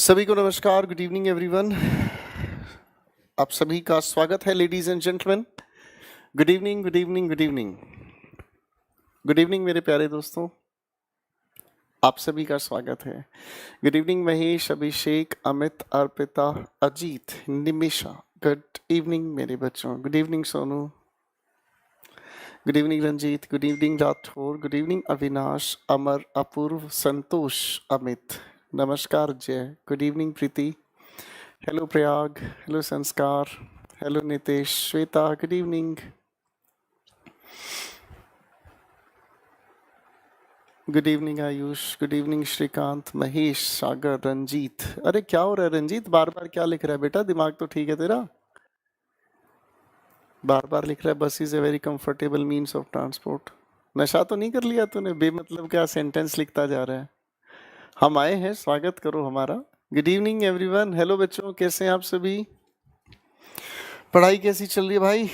सभी को नमस्कार, गुड इवनिंग एवरीवन। आप सभी का स्वागत है ladies and gentleman. Good evening, good evening, good evening, good evening मेरे प्यारे दोस्तों, आप सभी का स्वागत है। Good evening Mahesh, Abhishek, Amit, Arpita, Ajit, Nimisha. Good evening मेरे बच्चों। Good evening Sonu, good evening Ranjit, good evening Rathore, good evening Avinash, Amar, Apurva, Santosh, Amit. नमस्कार Jay. Good evening Preeti. Hello Prayag, hello Sanskar, hello Nitesh, Shweta, good evening. Good evening Ayush, good evening Shrikant, Mahesh, सागर, रंजीत। अरे क्या हो रहा है रंजीत, बार बार क्या लिख रहा है बेटा? दिमाग तो ठीक है तेरा? बार बार लिख रहा है बस is a very comfortable means of transport. नशा तो नहीं कर लिया तूने? बेमतलब क्या सेंटेंस लिखता जा रहा है। हम आए हैं, स्वागत करो हमारा। Good evening everyone. हेलो बच्चों, कैसे हैं आप सभी? पढ़ाई कैसी चल रही है भाई?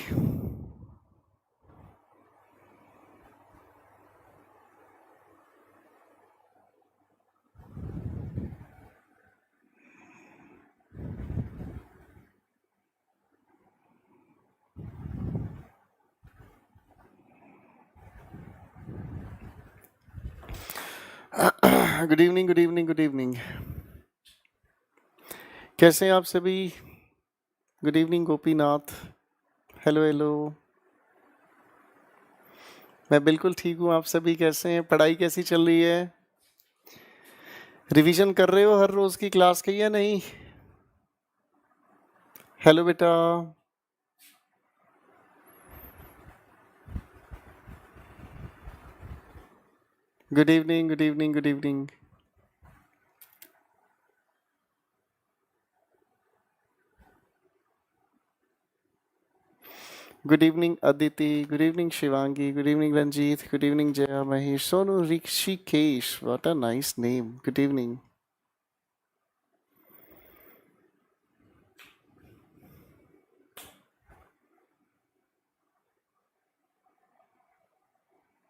Good evening, good evening, good evening. कैसे हैं आप सभी? Good evening Gopinath. Hello hello. मैं बिल्कुल ठीक हूँ, आप सभी कैसे हैं? पढ़ाई कैसी चल रही है? रिवीजन कर रहे हो हर रोज की क्लास की या नहीं? हेलो बेटा। Good evening, good evening, good evening. Good evening Aditi, good evening Shivangi, good evening Ranjit, good evening Jaya, Mahesh, Sonu, Rishikesh, what a nice name. Good evening.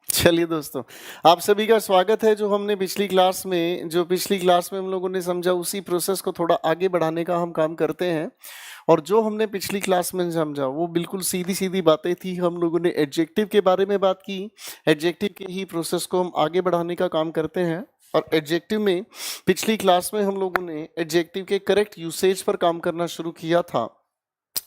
चलिए दोस्तों, आप सभी का स्वागत है। जो पिछली क्लास में हम लोगों ने समझा, उसी प्रोसेस को थोड़ा आगे बढ़ाने का हम काम करते हैं। और जो हमने पिछली क्लास में समझा वो बिल्कुल सीधी सीधी बातें थी। हम लोगों ने एडजेक्टिव के बारे में बात की। एडजेक्टिव के ही प्रोसेस को हम आगे बढ़ाने का काम करते हैं। और एडजेक्टिव में पिछली क्लास में हम लोगों ने एडजेक्टिव के करेक्ट यूसेज पर काम करना शुरू किया था।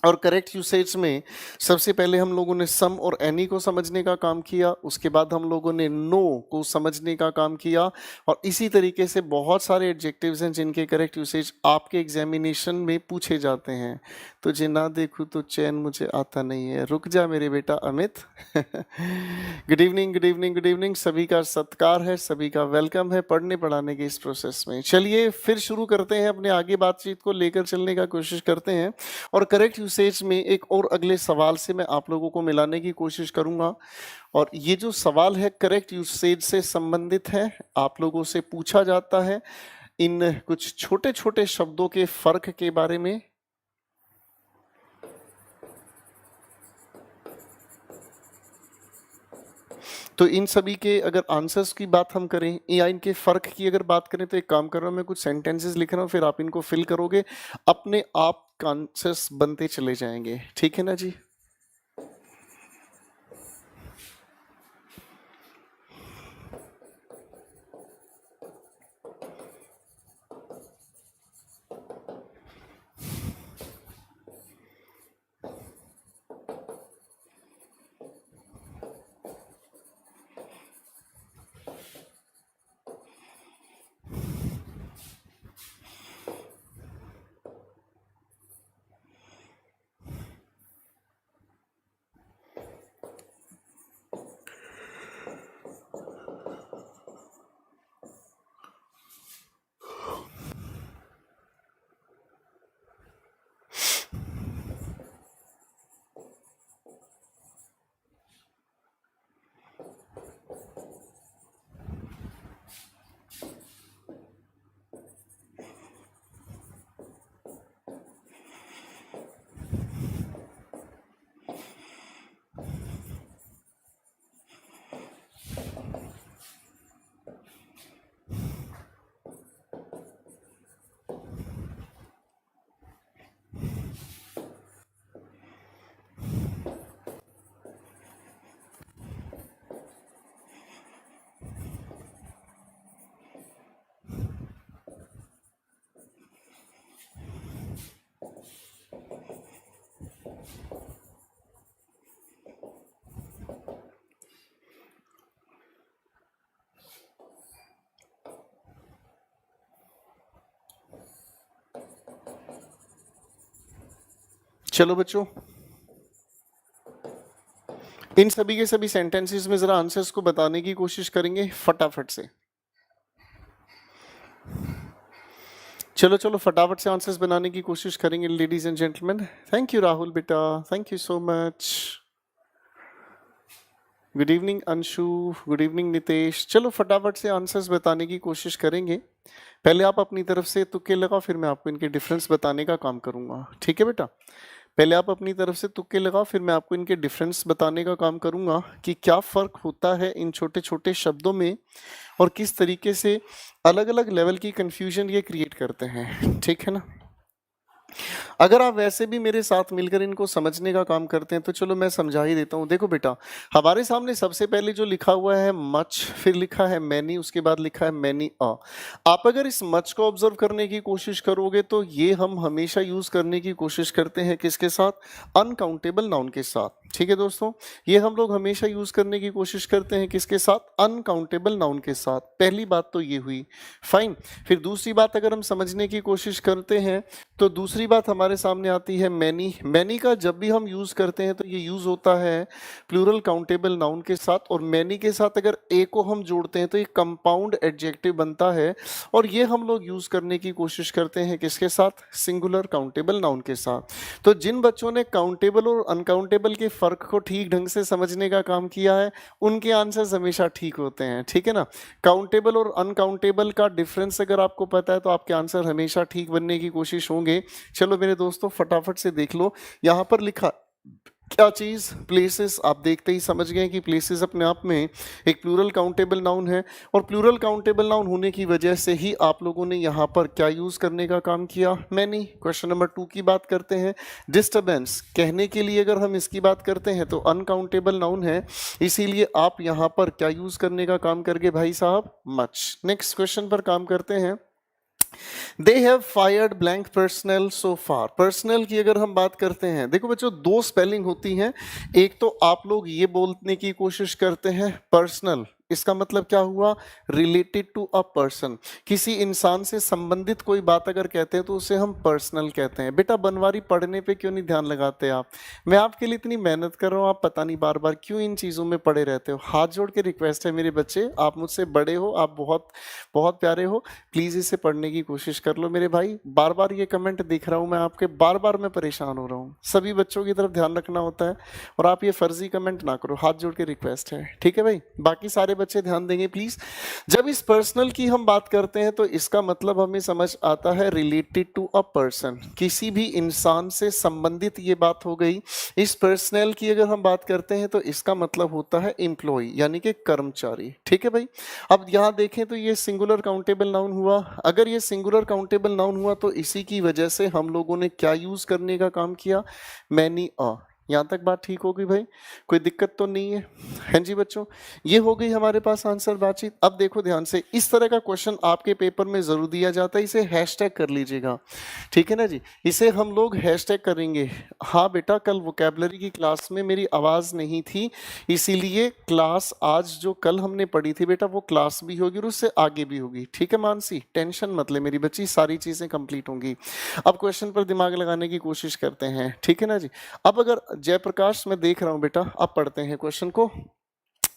और करेक्ट यूसेज में सबसे पहले हम लोगों ने सम और एनी को समझने का काम किया। उसके बाद हम लोगों ने नो को समझने का काम किया। और इसी तरीके से बहुत सारे एडजेक्टिव्स हैं जिनके करेक्ट यूसेज आपके एग्जामिनेशन में पूछे जाते हैं। तुझे ना देखूं तो चैन मुझे आता नहीं है, रुक जा मेरे बेटा Amit. Good evening, good evening, good evening. सभी का सत्कार है, सभी का वेलकम है पढ़ने पढ़ाने के इस प्रोसेस में। चलिए फिर शुरू करते हैं, अपने आगे बातचीत को लेकर चलने का कोशिश करते हैं। और करेक्ट यूसेज में एक और अगले सवाल से मैं आप लोगों को मिलाने की कोशिश करूंगा। और ये जो सवाल है करेक्ट यूसेज से संबंधित है। आप लोगों से पूछा जाता है इन कुछ छोटे छोटे शब्दों के फर्क के बारे में। तो इन सभी के अगर आंसर्स की बात हम करें या इनके फर्क की अगर बात करें, तो एक काम कर रहा हूं, मैं कुछ सेंटेंसेस लिख रहा हूं, फिर आप इनको फिल करोगे, अपने आप आंसर्स बनते चले जाएंगे। ठीक है ना जी? चलो बच्चों, इन सभी के सभी सेंटेंसेस में जरा आंसर्स को बताने की कोशिश करेंगे फटाफट से। चलो चलो फटाफट से आंसर्स बनाने की कोशिश करेंगे ladies and gentleman. Thank you Rahul बेटा, thank you so much. Good evening Anshu, good evening Nitesh. चलो फटाफट से आंसर्स बताने की कोशिश करेंगे। पहले आप अपनी तरफ से तुक्के लगाओ, फिर मैं आपको इनके डिफरेंस बताने का काम करूंगा। ठीक है बेटा, पहले आप अपनी तरफ से तुक्के लगाओ, फिर मैं आपको इनके डिफरेंस बताने का काम करूंगा कि क्या फर्क होता है इन छोटे छोटे शब्दों में और किस तरीके से अलग अलग लेवल की कंफ्यूजन ये क्रिएट करते हैं। ठीक है ना। अगर आप वैसे भी मेरे साथ मिलकर इनको समझने का काम करते हैं तो चलो मैं समझा ही देता हूँ। देखो बेटा, हमारे सामने सबसे पहले जो लिखा हुआ है मच, फिर लिखा है मैनी, उसके बाद लिखा है मैनी अ। आप अगर इस मच को ऑब्जर्व करने की कोशिश करोगे तो ये हम हमेशा यूज करने की कोशिश करते हैं किसके साथ? अनकाउंटेबल नाउन के साथ। ठीक है दोस्तों, ये हम लोग हमेशा यूज करने की कोशिश करते हैं किसके साथ? अनकाउंटेबल नाउन के साथ। पहली बात तो ये हुई, फाइन। फिर दूसरी बात अगर हम समझने की कोशिश करते हैं तो दूसरी बात हमारे सामने आती है मैनी। मैनी का जब भी हम यूज करते हैं तो ये यूज होता है प्लूरल काउंटेबल नाउन के साथ, और मैनी के साथ अगर ए को हम जोड़ते हैं तो ये कंपाउंड एडजेक्टिव बनता है, और ये हम लोग यूज करने की कोशिश करते हैं किसके साथ? सिंगुलर काउंटेबल नाउन के साथ। तो जिन बच्चों ने काउंटेबल और अनकाउंटेबल के फर्क को ठीक ढंग से समझने का काम किया है उनके आंसर्स हमेशा ठीक होते हैं। ठीक है ना। काउंटेबल और अनकाउंटेबल का डिफरेंस अगर आपको पता है तो आपके आंसर हमेशा ठीक बनने की कोशिश होंगे। चलो मेरे दोस्तों फटाफट से देख लो, यहां पर लिखा क्या चीज? प्लेसेस। आप देखते ही समझ गए कि प्लेसेस अपने आप में एक प्लूरल काउंटेबल नाउन है, और प्लूरल काउंटेबल नाउन होने की वजह से ही आप लोगों ने यहां पर क्या यूज करने का काम किया? मैनी। क्वेश्चन नंबर 2 की बात करते हैं। डिस्टर्बेंस कहने के लिए अगर हम इसकी बात करते हैं तो अनकाउंटेबल नाउन है, इसीलिए आप यहां पर क्या यूज करने का काम करके भाई साहब? मच। नेक्स्ट क्वेश्चन पर काम करते हैं। They have fired blank personal so far. Personal की अगर हम बात करते हैं, देखो बच्चों दो स्पेलिंग होती हैं। एक तो आप लोग ये बोलने की कोशिश करते हैं पर्सनल, इसका मतलब क्या हुआ? Related to a person. किसी इंसान से संबंधित कोई बात अगर कहते हैं तो उसे हम पर्सनल कहते हैं। बेटा बनवारी पढ़ने पे क्यों नहीं ध्यान लगाते आप? मैं आपके लिए इतनी मेहनत कर रहा हूँ, आप पता नहीं बार बार क्यों इन चीज़ों में पड़े रहते हो। हाथ जोड़ के रिक्वेस्ट है मेरे बच्चे, आप मुझसे बड़े हो, आप बहुत बहुत प्यारे हो, प्लीज़ इसे पढ़ने की कोशिश कर लो मेरे भाई। बार बार ये कमेंट देख रहा हूँ मैं आपके, बार बार मैं परेशान हो रहा हूँ। सभी बच्चों की तरफ ध्यान रखना होता है और आप ये फर्जी कमेंट ना करो, हाथ जोड़ के रिक्वेस्ट है। ठीक है भाई, बाकी सारे बच्चे ध्यान देंगे प्लीज। जब इस पर्सनल की हम बात करते हैं तो इसका मतलब हमें समझ आता है रिलेटेड टू अ पर्सन, किसी भी इंसान से संबंधित ये बात हो गई। इस पर्सनल की अगर हम बात करते हैं तो इसका मतलब होता है एम्प्लॉय, यानी कि कर्मचारी। ठीक है भाई, अब यहां देखें तो ये सिंगुलर काउंटेबल नाउन हुआ। अगर ये सिंगुलर काउंटेबल नाउन हुआ तो इसी की वजह से हम लोगों ने क्या यूज करने का काम किया? Many a. यहाँ तक बात ठीक होगी भाई, कोई दिक्कत तो नहीं है? हैं जी बच्चों, ये हो गई हमारे पास आंसर बातचीत। अब देखो ध्यान से, इस तरह का क्वेश्चन आपके पेपर में जरूर दिया जाता है, इसे हैशटैग कर लीजिएगा। ठीक है ना जी, इसे हम लोग हैशटैग करेंगे। हाँ बेटा, कल वोकैबुलरी की क्लास में मेरी आवाज़ नहीं थी, इसीलिए क्लास आज जो कल हमने पढ़ी थी बेटा वो क्लास भी होगी और उससे आगे भी होगी। ठीक है मानसी, टेंशन मत ले मेरी बच्ची, सारी चीज़ें कंप्लीट होंगी। अब क्वेश्चन पर दिमाग लगाने की कोशिश करते हैं। ठीक है ना जी। अब अगर जयप्रकाश मैं देख रहा हूं बेटा, अब पढ़ते हैं क्वेश्चन को।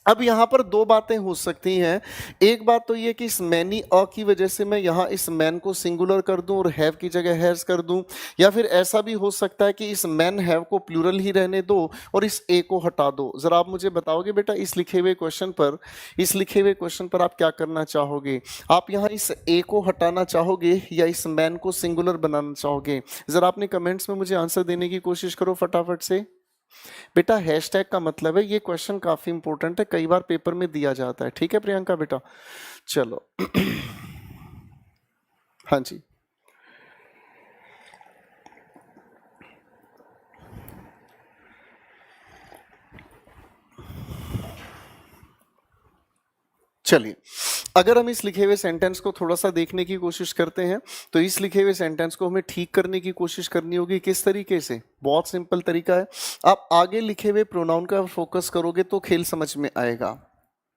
अब यहां पर दो बातें हो सकती हैं। एक बात तो ये कि इस मैनी अ की वजह से मैं यहां इस मैन को सिंगुलर कर दूं और हैव की जगह हैज कर दूं, या फिर ऐसा भी हो सकता है कि इस मैन हैव को प्लूरल ही रहने दो और इस ए को हटा दो। जरा आप मुझे बताओगे बेटा, इस लिखे हुए क्वेश्चन पर आप क्या करना चाहोगे? आप यहां इस ए को हटाना चाहोगे या इस मैन को सिंगुलर बनाना चाहोगे? जरा अपने कमेंट्स में मुझे आंसर देने की कोशिश करो फटाफट से। बेटा हैशटैग का मतलब है, ये क्वेश्चन काफी इंपॉर्टेंट है, कई बार पेपर में दिया जाता है। ठीक है प्रियंका बेटा, चलो हाँ जी, चलिए अगर हम इस लिखे हुए सेंटेंस को थोड़ा सा देखने की कोशिश करते हैं तो इस लिखे हुए सेंटेंस को हमें ठीक करने की कोशिश करनी होगी। किस तरीके से? बहुत सिंपल तरीका है, आप आगे लिखे हुए प्रोनाउन का फोकस करोगे तो खेल समझ में आएगा।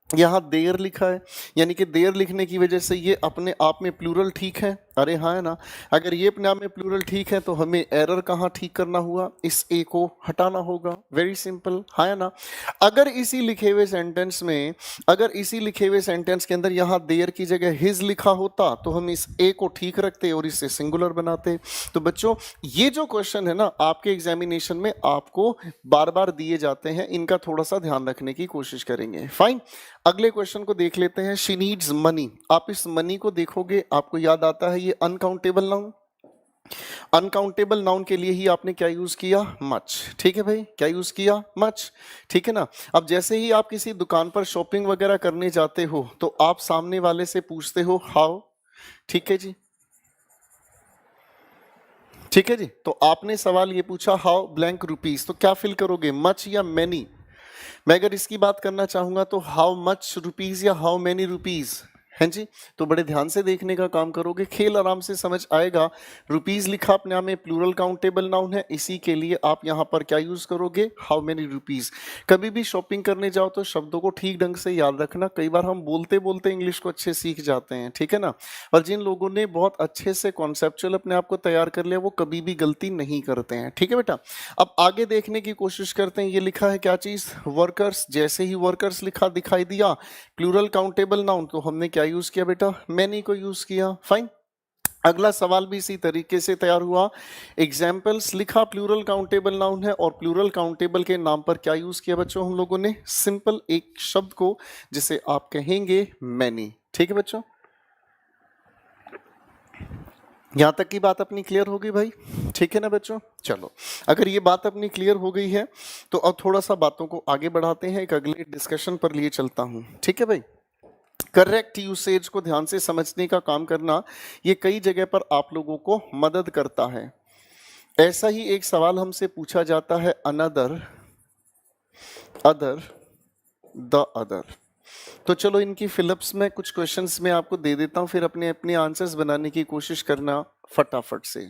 यहाँ देयर लिखा है, यानी कि देयर लिखने की वजह से ये अपने आप में प्लूरल ठीक है, अरे हाँ है ना। अगर ये अपने आप में प्लूरल ठीक है तो हमें एरर कहाँ ठीक करना हुआ, इस ए को हटाना होगा। वेरी सिंपल, हाँ है ना। अगर इसी लिखे हुए सेंटेंस में, अगर इसी लिखे हुए सेंटेंस के अंदर यहाँ देयर की जगह हिज लिखा होता तो हम इस ए को ठीक रखते और इसे सिंगुलर बनाते। तो बच्चों ये जो क्वेश्चन है ना आपके एग्जामिनेशन में आपको बार बार दिए जाते हैं, इनका थोड़ा सा ध्यान रखने की कोशिश करेंगे। फाइन, अगले क्वेश्चन को देख लेते हैं। She needs money. आप इस मनी को देखोगे आपको याद आता है ये अनकाउंटेबल नाउन। अनकाउंटेबल नाउन के लिए ही आपने क्या यूज किया, मच। ठीक है भाई, क्या यूज किया, मच। ठीक है ना। अब जैसे ही आप किसी दुकान पर शॉपिंग वगैरह करने जाते हो तो आप सामने वाले से पूछते हो हाउ। ठीक है जी, ठीक है जी। तो आपने सवाल ये पूछा हाउ ब्लैंक रुपीज, तो क्या फिल करोगे, मच या मैनी। मैं अगर इसकी बात करना चाहूंगा तो हाउ मच रुपीज या हाउ मैनी रुपीज हैं जी। तो बड़े ध्यान से देखने का काम करोगे, खेल आराम से समझ आएगा। रुपीज लिखा अपने आप में प्लूरल काउंटेबल नाउन है, इसी के लिए आप यहाँ पर क्या यूज करोगे, हाउ मेनी रुपीज। कभी भी शॉपिंग करने जाओ तो शब्दों को ठीक ढंग से याद रखना। कई बार हम बोलते बोलते इंग्लिश को अच्छे सीख जाते हैं, ठीक है ना। और जिन लोगों ने बहुत अच्छे से कॉन्सेप्चुअल अपने आप को तैयार कर लिया वो कभी भी गलती नहीं करते हैं, ठीक है बेटा। अब आगे देखने की कोशिश करते हैं। ये लिखा है क्या चीज, वर्कर्स। जैसे ही वर्कर्स लिखा दिखाई दिया प्लूरल काउंटेबल नाउन, तो हमने क्या यूज किया बेटा, मैनी को यूज किया। फाइन, अगला सवाल भी इसी तरीके से तैयार हुआ। एग्जाम्पल्स लिखा प्लूरल काउंटेबल नाउन है और प्लूरल काउंटेबल के नाम पर क्या यूज किया बच्चों हम लोगों ने, सिंपल एक शब्द को जिसे आप कहेंगे मैनी। ठीक है बच्चों, यहां तक की बात अपनी क्लियर हो गई भाई, ठीक है ना बच्चों। चलो, अगर ये बात अपनी क्लियर हो गई है तो अब थोड़ा सा बातों को आगे बढ़ाते हैं, एक अगले डिस्कशन पर लिए चलता हूं। ठीक है भाई, करेक्ट यूसेज को ध्यान से समझने का काम करना ये कई जगह पर आप लोगों को मदद करता है। ऐसा ही एक सवाल हमसे पूछा जाता है, अनदर, अदर, द अदर। तो चलो इनकी फिलिप्स में कुछ क्वेश्चंस मैं आपको दे देता हूं, फिर अपने अपने आंसर्स बनाने की कोशिश करना फटाफट से।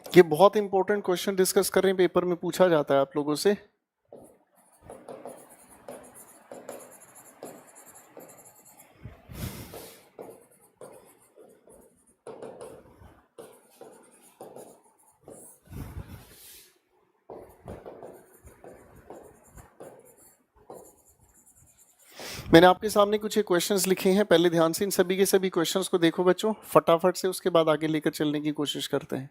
ये बहुत इंपॉर्टेंट क्वेश्चन डिस्कस कर रहे हैं, पेपर में पूछा जाता है आप लोगों से। मैंने आपके सामने कुछ क्वेश्चंस लिखे हैं, पहले ध्यान से इन सभी के सभी क्वेश्चंस को देखो बच्चों फटाफट से, उसके बाद आगे लेकर चलने की कोशिश करते हैं।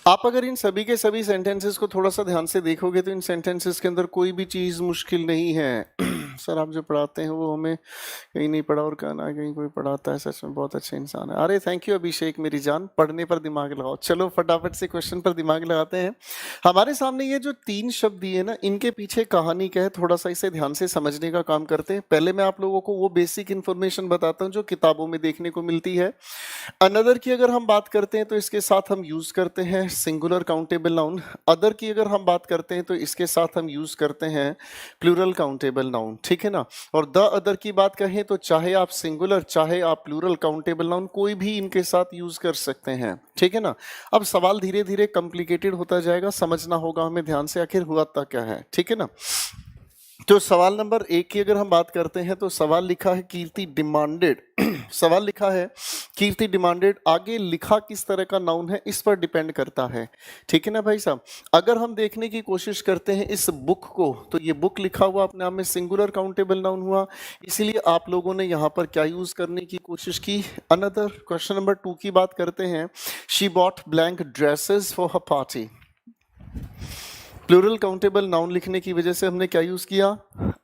आप अगर इन सभी के सभी सेंटेंसेस को थोड़ा सा ध्यान से देखोगे तो इन सेंटेंसेस के अंदर कोई भी चीज मुश्किल नहीं है। सर आप जो पढ़ाते हैं वो हमें कहीं नहीं पढ़ा और कहना कहीं कोई पढ़ाता है, सच में बहुत अच्छे इंसान है। अरे थैंक यू अभिषेक मेरी जान, पढ़ने पर दिमाग लगाओ। चलो फटाफट से क्वेश्चन पर दिमाग लगाते हैं। हमारे सामने ये जो 3 शब्द दिए ना, इनके पीछे कहानी क्या है थोड़ा सा इसे ध्यान से समझने का काम करते हैं। पहले मैं आप लोगों को वो बेसिक इंफॉर्मेशन बताता हूँ जो किताबों में देखने को मिलती है। अनदर की अगर हम बात करते हैं तो इसके साथ हम यूज करते हैं सिंगुलर काउंटेबल नाउन। अदर की अगर हम बात करते हैं तो इसके साथ हम यूज करते हैं प्लूरल काउंटेबल नाउन, ठीक है ना। और द अदर की बात कहें तो चाहे आप सिंगुलर चाहे आप प्लूरल काउंटेबल नाउन कोई भी इनके साथ यूज कर सकते हैं, ठीक है ना। अब सवाल धीरे धीरे कॉम्प्लिकेटेड होता जाएगा, समझना होगा हमें ध्यान से आखिर हुआ था क्या है, ठीक है ना। तो सवाल नंबर 1 की अगर हम बात करते हैं तो सवाल लिखा है कीर्ति डिमांडेड। सवाल लिखा है कीर्ति डिमांडेड, आगे लिखा किस तरह का नाउन है इस पर डिपेंड करता है, ठीक है ना भाई साहब। अगर हम देखने की कोशिश करते हैं इस बुक को तो ये बुक लिखा हुआ अपने आप में सिंगुलर काउंटेबल नाउन हुआ, इसीलिए आप लोगों ने यहाँ पर क्या यूज करने की कोशिश की, अनदर। क्वेश्चन नंबर 2 की बात करते हैं, she bought blank dresses for her party. Plural countable noun लिखने की वजह से हमने क्या यूज किया,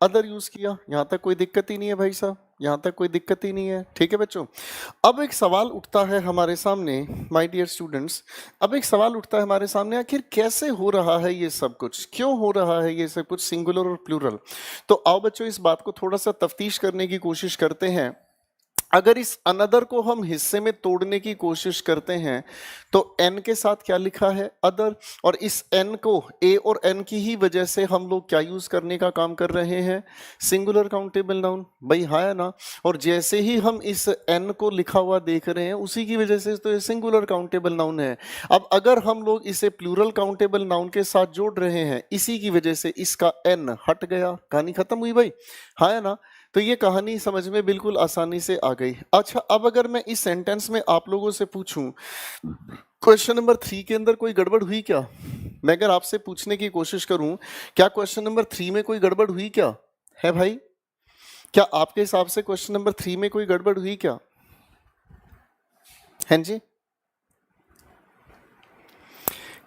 अदर यूज किया। यहां तक कोई दिक्कत ही नहीं है भाई साहब, यहां तक कोई दिक्कत ही नहीं है, ठीक है बच्चों। अब एक सवाल उठता है हमारे सामने, माय डियर स्टूडेंट्स, अब एक सवाल उठता है हमारे सामने, आखिर कैसे हो रहा है ये सब कुछ, क्यों हो रहा है ये सब कुछ सिंगुलर और प्लूरल। तो आओ बच्चों इस बात को थोड़ा सा तफ्तीश करने की कोशिश करते हैं। अगर इस अनदर को हम हिस्से में तोड़ने की कोशिश करते हैं तो एन के साथ क्या लिखा है, अदर। और इस एन को ए और एन की ही वजह से हम लोग क्या यूज करने का काम कर रहे हैं, सिंगुलर काउंटेबल नाउन, भाई है ना। और जैसे ही हम इस एन को लिखा हुआ देख रहे हैं उसी की वजह से तो ये सिंगुलर काउंटेबल नाउन है। अब अगर हम लोग इसे प्लूरल काउंटेबल नाउन के साथ जोड़ रहे हैं इसी की वजह से इसका एन हट गया, कहानी खत्म हुई भाई, है ना। तो ये कहानी समझ में बिल्कुल आसानी से आ गई। अच्छा अब अगर मैं इस सेंटेंस में आप लोगों से पूछूं क्वेश्चन नंबर 3 के अंदर कोई गड़बड़ हुई क्या, मैं अगर आपसे पूछने की कोशिश करूं क्या क्वेश्चन नंबर 3 में कोई गड़बड़ हुई क्या है भाई, क्या आपके हिसाब से क्वेश्चन नंबर 3 में कोई गड़बड़ हुई क्या, हैं जी।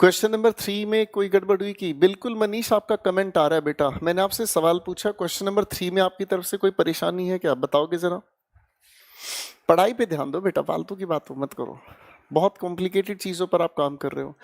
क्वेश्चन नंबर 3 में कोई गड़बड़ हुई की, बिल्कुल मनीष आपका कमेंट आ रहा है बेटा। मैंने आपसे सवाल पूछा क्वेश्चन नंबर 3 में आपकी तरफ से कोई परेशानी है क्या, बताओगे जरा। पढ़ाई पे ध्यान दो बेटा, फालतू की बात मत करो, बहुत कॉम्प्लिकेटेड चीजों पर आप काम कर रहे हो।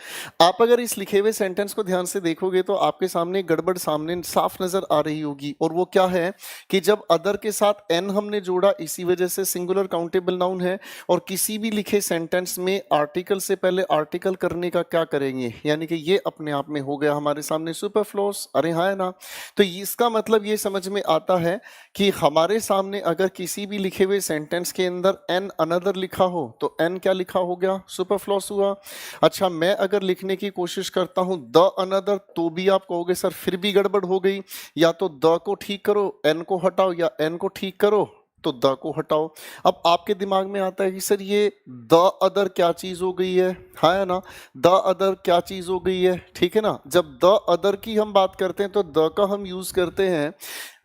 आप अगर इस लिखे हुए सेंटेंस को ध्यान से देखोगे तो आपके सामने गड़बड़ सामने साफ नजर आ रही होगी, और वो क्या है कि जब अदर के साथ एन हमने जोड़ा इसी वजह से सिंगुलर काउंटेबल नाउन है। और किसी भी लिखे सेंटेंस में आर्टिकल से पहले आर्टिकल करने का क्या करेंगे, यानी कि ये अपने आप में हो गया हमारे सामने सुपरफ्लोस, अरे हाँ है ना। तो इसका मतलब ये समझ में आता है कि हमारे सामने अगर किसी भी लिखे हुए सेंटेंस के अंदर एन अनदर लिखा हो तो एन क्या लिखा हो गया, सुपरफ्लोस हुआ। अच्छा मैं अगर लिखने की कोशिश करता हूं द अनदर तो भी आप कहोगे सर फिर भी गड़बड़ हो गई, या तो द को ठीक करो एन को हटाओ, या एन को ठीक करो तो द को हटाओ। अब आपके दिमाग में आता है कि सर ये द अदर क्या चीज हो गई है ना, द अदर क्या चीज हो गई है, ठीक है ना। जब द अदर की हम बात करते हैं तो द का हम यूज करते हैं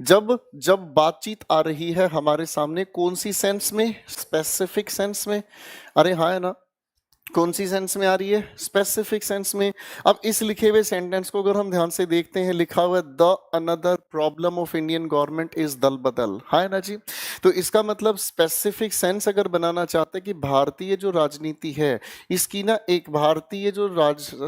जब जब बातचीत आ रही है हमारे सामने, कौन सी सेंस में, स्पेसिफिक सेंस में, अरे हाँ है ना, कौन सी सेंस में आ रही है, स्पेसिफिक सेंस में। अब इस लिखे हुए सेंटेंस को अगर हम ध्यान से देखते हैं, लिखा हुआ है the another problem of Indian government is दल बदल, है ना जी। तो इसका मतलब स्पेसिफिक सेंस अगर बनाना चाहते हैं कि भारतीय जो राजनीति है इसकी ना, एक भारतीय जो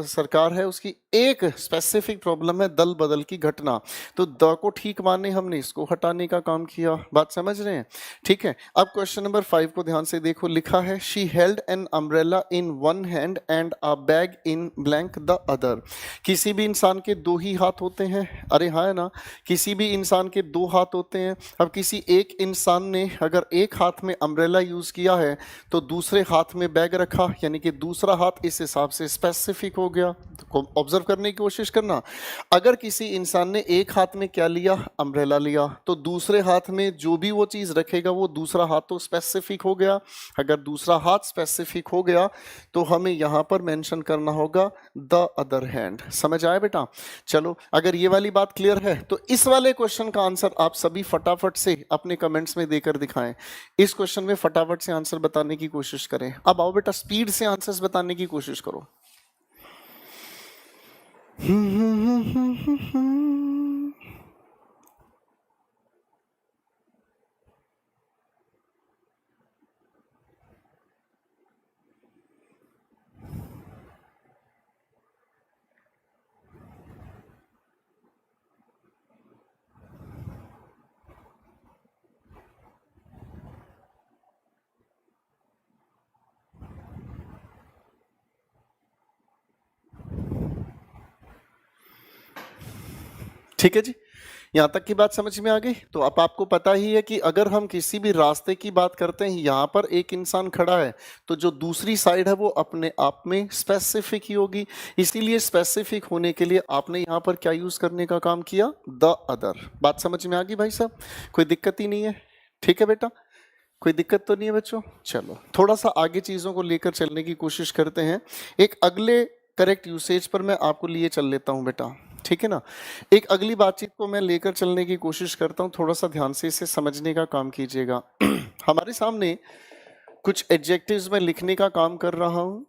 सरकार है उसकी एक स्पेसिफिक प्रॉब्लम है दल बदल की घटना, तो द को ठीक माने हमने इसको हटाने का काम किया, बात समझ रहे हैं, ठीक है। अब क्वेश्चन नंबर 5 को ध्यान से देखो, लिखा है she held an umbrella in one hand and a bag in blank the other. किसी भी इंसान के 2 ही हाथ होते हैं, अरे हाँ है ना, किसी भी इंसान के 2 हाथ होते हैं। अब किसी एक इंसान ने अगर एक हाथ में अम्ब्रेला यूज किया है तो दूसरे हाथ में बैग रखा, यानी कि दूसरा हाथ इस हिसाब से स्पेसिफिक हो गया। तो ऑब्जर्व करने की कोशिश करना, अगर किसी इंसान ने एक हाथ में क्या लिया, अम्ब्रेला लिया, तो दूसरे हाथ में जो भी वो चीज रखेगा वो दूसरा हाथ तो स्पेसिफिक हो गया। अगर दूसरा हाथ स्पेसिफिक हो गया तो हमें यहां पर मेंशन करना होगा द अदर हैंड, समझ आया बेटा। चलो अगर ये वाली बात क्लियर है तो इस वाले क्वेश्चन का आंसर आप सभी फटाफट से अपने कमेंट्स में देकर दिखाएं। इस क्वेश्चन में फटाफट से आंसर बताने की कोशिश करें। अब आओ बेटा स्पीड से आंसर्स बताने की कोशिश करो। ठीक है जी, यहाँ तक की बात समझ में आ गई। तो अब आपको पता ही है कि अगर हम किसी भी रास्ते की बात करते हैं, यहाँ पर एक इंसान खड़ा है, तो जो दूसरी साइड है वो अपने आप में स्पेसिफिक ही होगी। इसीलिए स्पेसिफिक होने के लिए आपने यहाँ पर क्या यूज करने का काम किया, द अदर। बात समझ में आ गई भाई साहब, कोई दिक्कत ही नहीं है? ठीक है बेटा, कोई दिक्कत तो नहीं है बच्चों? चलो थोड़ा सा आगे चीजों को लेकर चलने की कोशिश करते हैं। एक अगले करेक्ट यूसेज पर मैं आपको लिए चल लेता हूं बेटा, ठीक है ना। एक अगली बातचीत को मैं लेकर चलने की कोशिश करता हूं, थोड़ा सा ध्यान से इसे समझने का काम कीजिएगा। हमारे सामने कुछ एडजेक्टिव्स में लिखने का काम कर रहा हूं।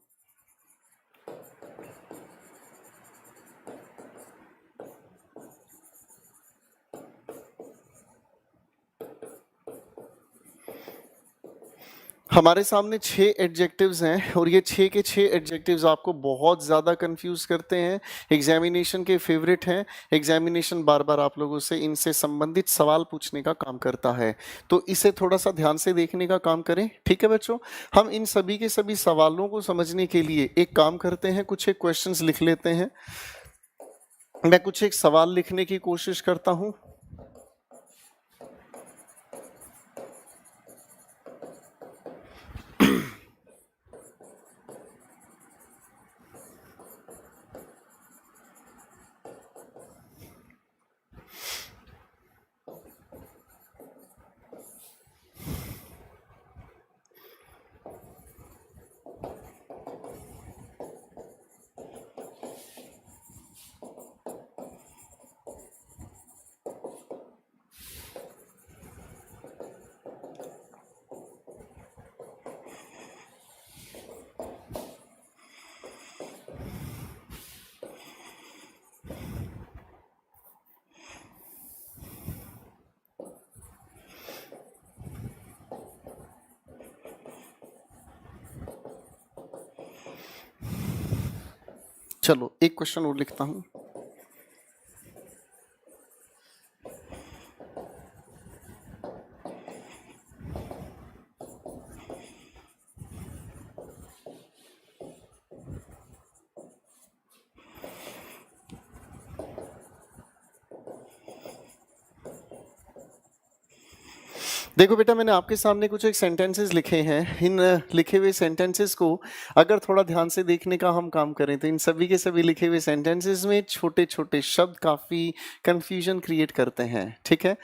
हमारे सामने 6 एडजेक्टिव्स हैं और ये 6 के 6 एडजेक्टिव्स आपको बहुत ज़्यादा कंफ्यूज करते हैं, एग्जामिनेशन के फेवरेट हैं। एग्जामिनेशन बार बार आप लोगों से इनसे संबंधित सवाल पूछने का काम करता है, तो इसे थोड़ा सा ध्यान से देखने का काम करें, ठीक है बच्चों। हम इन सभी के सभी सवालों को समझने के लिए एक काम करते हैं, कुछ एक क्वेश्चंस लिख लेते हैं। मैं कुछ एक सवाल लिखने की कोशिश करता हूँ। चलो एक क्वेश्चन और लिखता हूं। देखो बेटा, मैंने आपके सामने कुछ एक सेंटेंसेस लिखे हैं। इन लिखे हुए सेंटेंसेस को अगर थोड़ा ध्यान से देखने का हम काम करें तो इन सभी के सभी लिखे हुए सेंटेंसेस में छोटे छोटे शब्द काफी कंफ्यूजन क्रिएट करते हैं, ठीक है।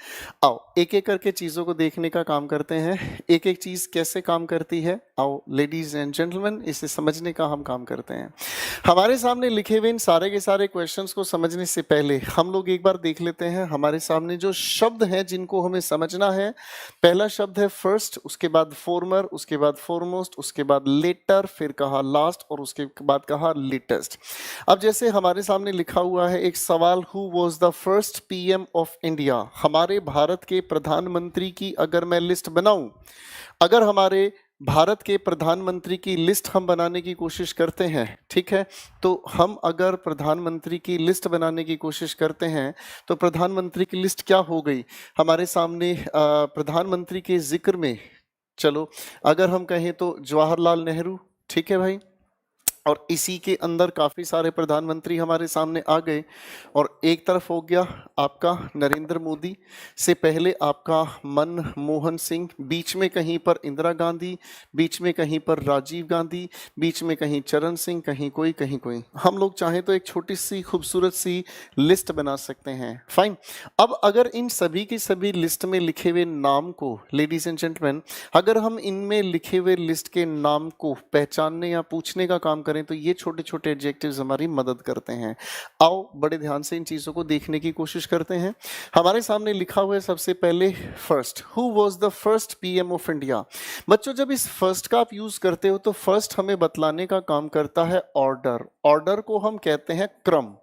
आओ एक एक करके चीजों को देखने का काम करते हैं, एक एक चीज कैसे काम करती है। आओ लेडीज एंड जेंटलमैन, इसे समझने का हम काम करते हैं। हमारे सामने लिखे हुए इन सारे के सारे क्वेश्चंस को समझने से पहले हम लोग एक बार देख लेते हैं हमारे सामने जो शब्द हैं जिनको हमें समझना है। पहला शब्द है फर्स्ट, उसके बाद फॉर्मर, उसके बाद फॉरमोस्ट, उसके बाद लेटर, फिर कहा लास्ट और उसके बाद कहा लेटेस्ट। अब जैसे हमारे सामने लिखा हुआ है एक सवाल, who was the first PM of India. हमारे भारत के प्रधानमंत्री की अगर मैं लिस्ट बनाऊं, अगर हमारे भारत के प्रधानमंत्री की लिस्ट हम बनाने की कोशिश करते हैं, ठीक है, तो हम अगर प्रधानमंत्री की लिस्ट बनाने की कोशिश करते हैं तो प्रधानमंत्री की लिस्ट क्या हो गई हमारे सामने। प्रधानमंत्री के जिक्र में चलो अगर हम कहें तो जवाहरलाल नेहरू, ठीक है भाई, और इसी के अंदर काफ़ी सारे प्रधानमंत्री हमारे सामने आ गए। और एक तरफ हो गया आपका नरेंद्र मोदी, से पहले आपका मनमोहन सिंह, बीच में कहीं पर इंदिरा गांधी, बीच में कहीं पर राजीव गांधी, बीच में कहीं चरण सिंह, कहीं कोई कहीं कोई। हम लोग चाहें तो एक छोटी सी खूबसूरत सी लिस्ट बना सकते हैं, फाइन। अब अगर इन सभी की सभी लिस्ट में लिखे हुए नाम को, लेडीज एंड जेंटलमैन, अगर हम इनमें लिखे हुए लिस्ट के नाम को पहचानने या पूछने का काम करें तो ये छोटे छोटे एडजेक्टिव्स हमारी मदद करते हैं। आओ बड़े ध्यान से इन चीजों को देखने की कोशिश करते हैं। हमारे सामने लिखा हुआ है सबसे पहले first, who was the first PM of India. बच्चों जब इस फर्स्ट का आप यूज करते हो तो फर्स्ट हमें बतलाने का काम करता है ऑर्डर। ऑर्डर को हम कहते हैं क्रम,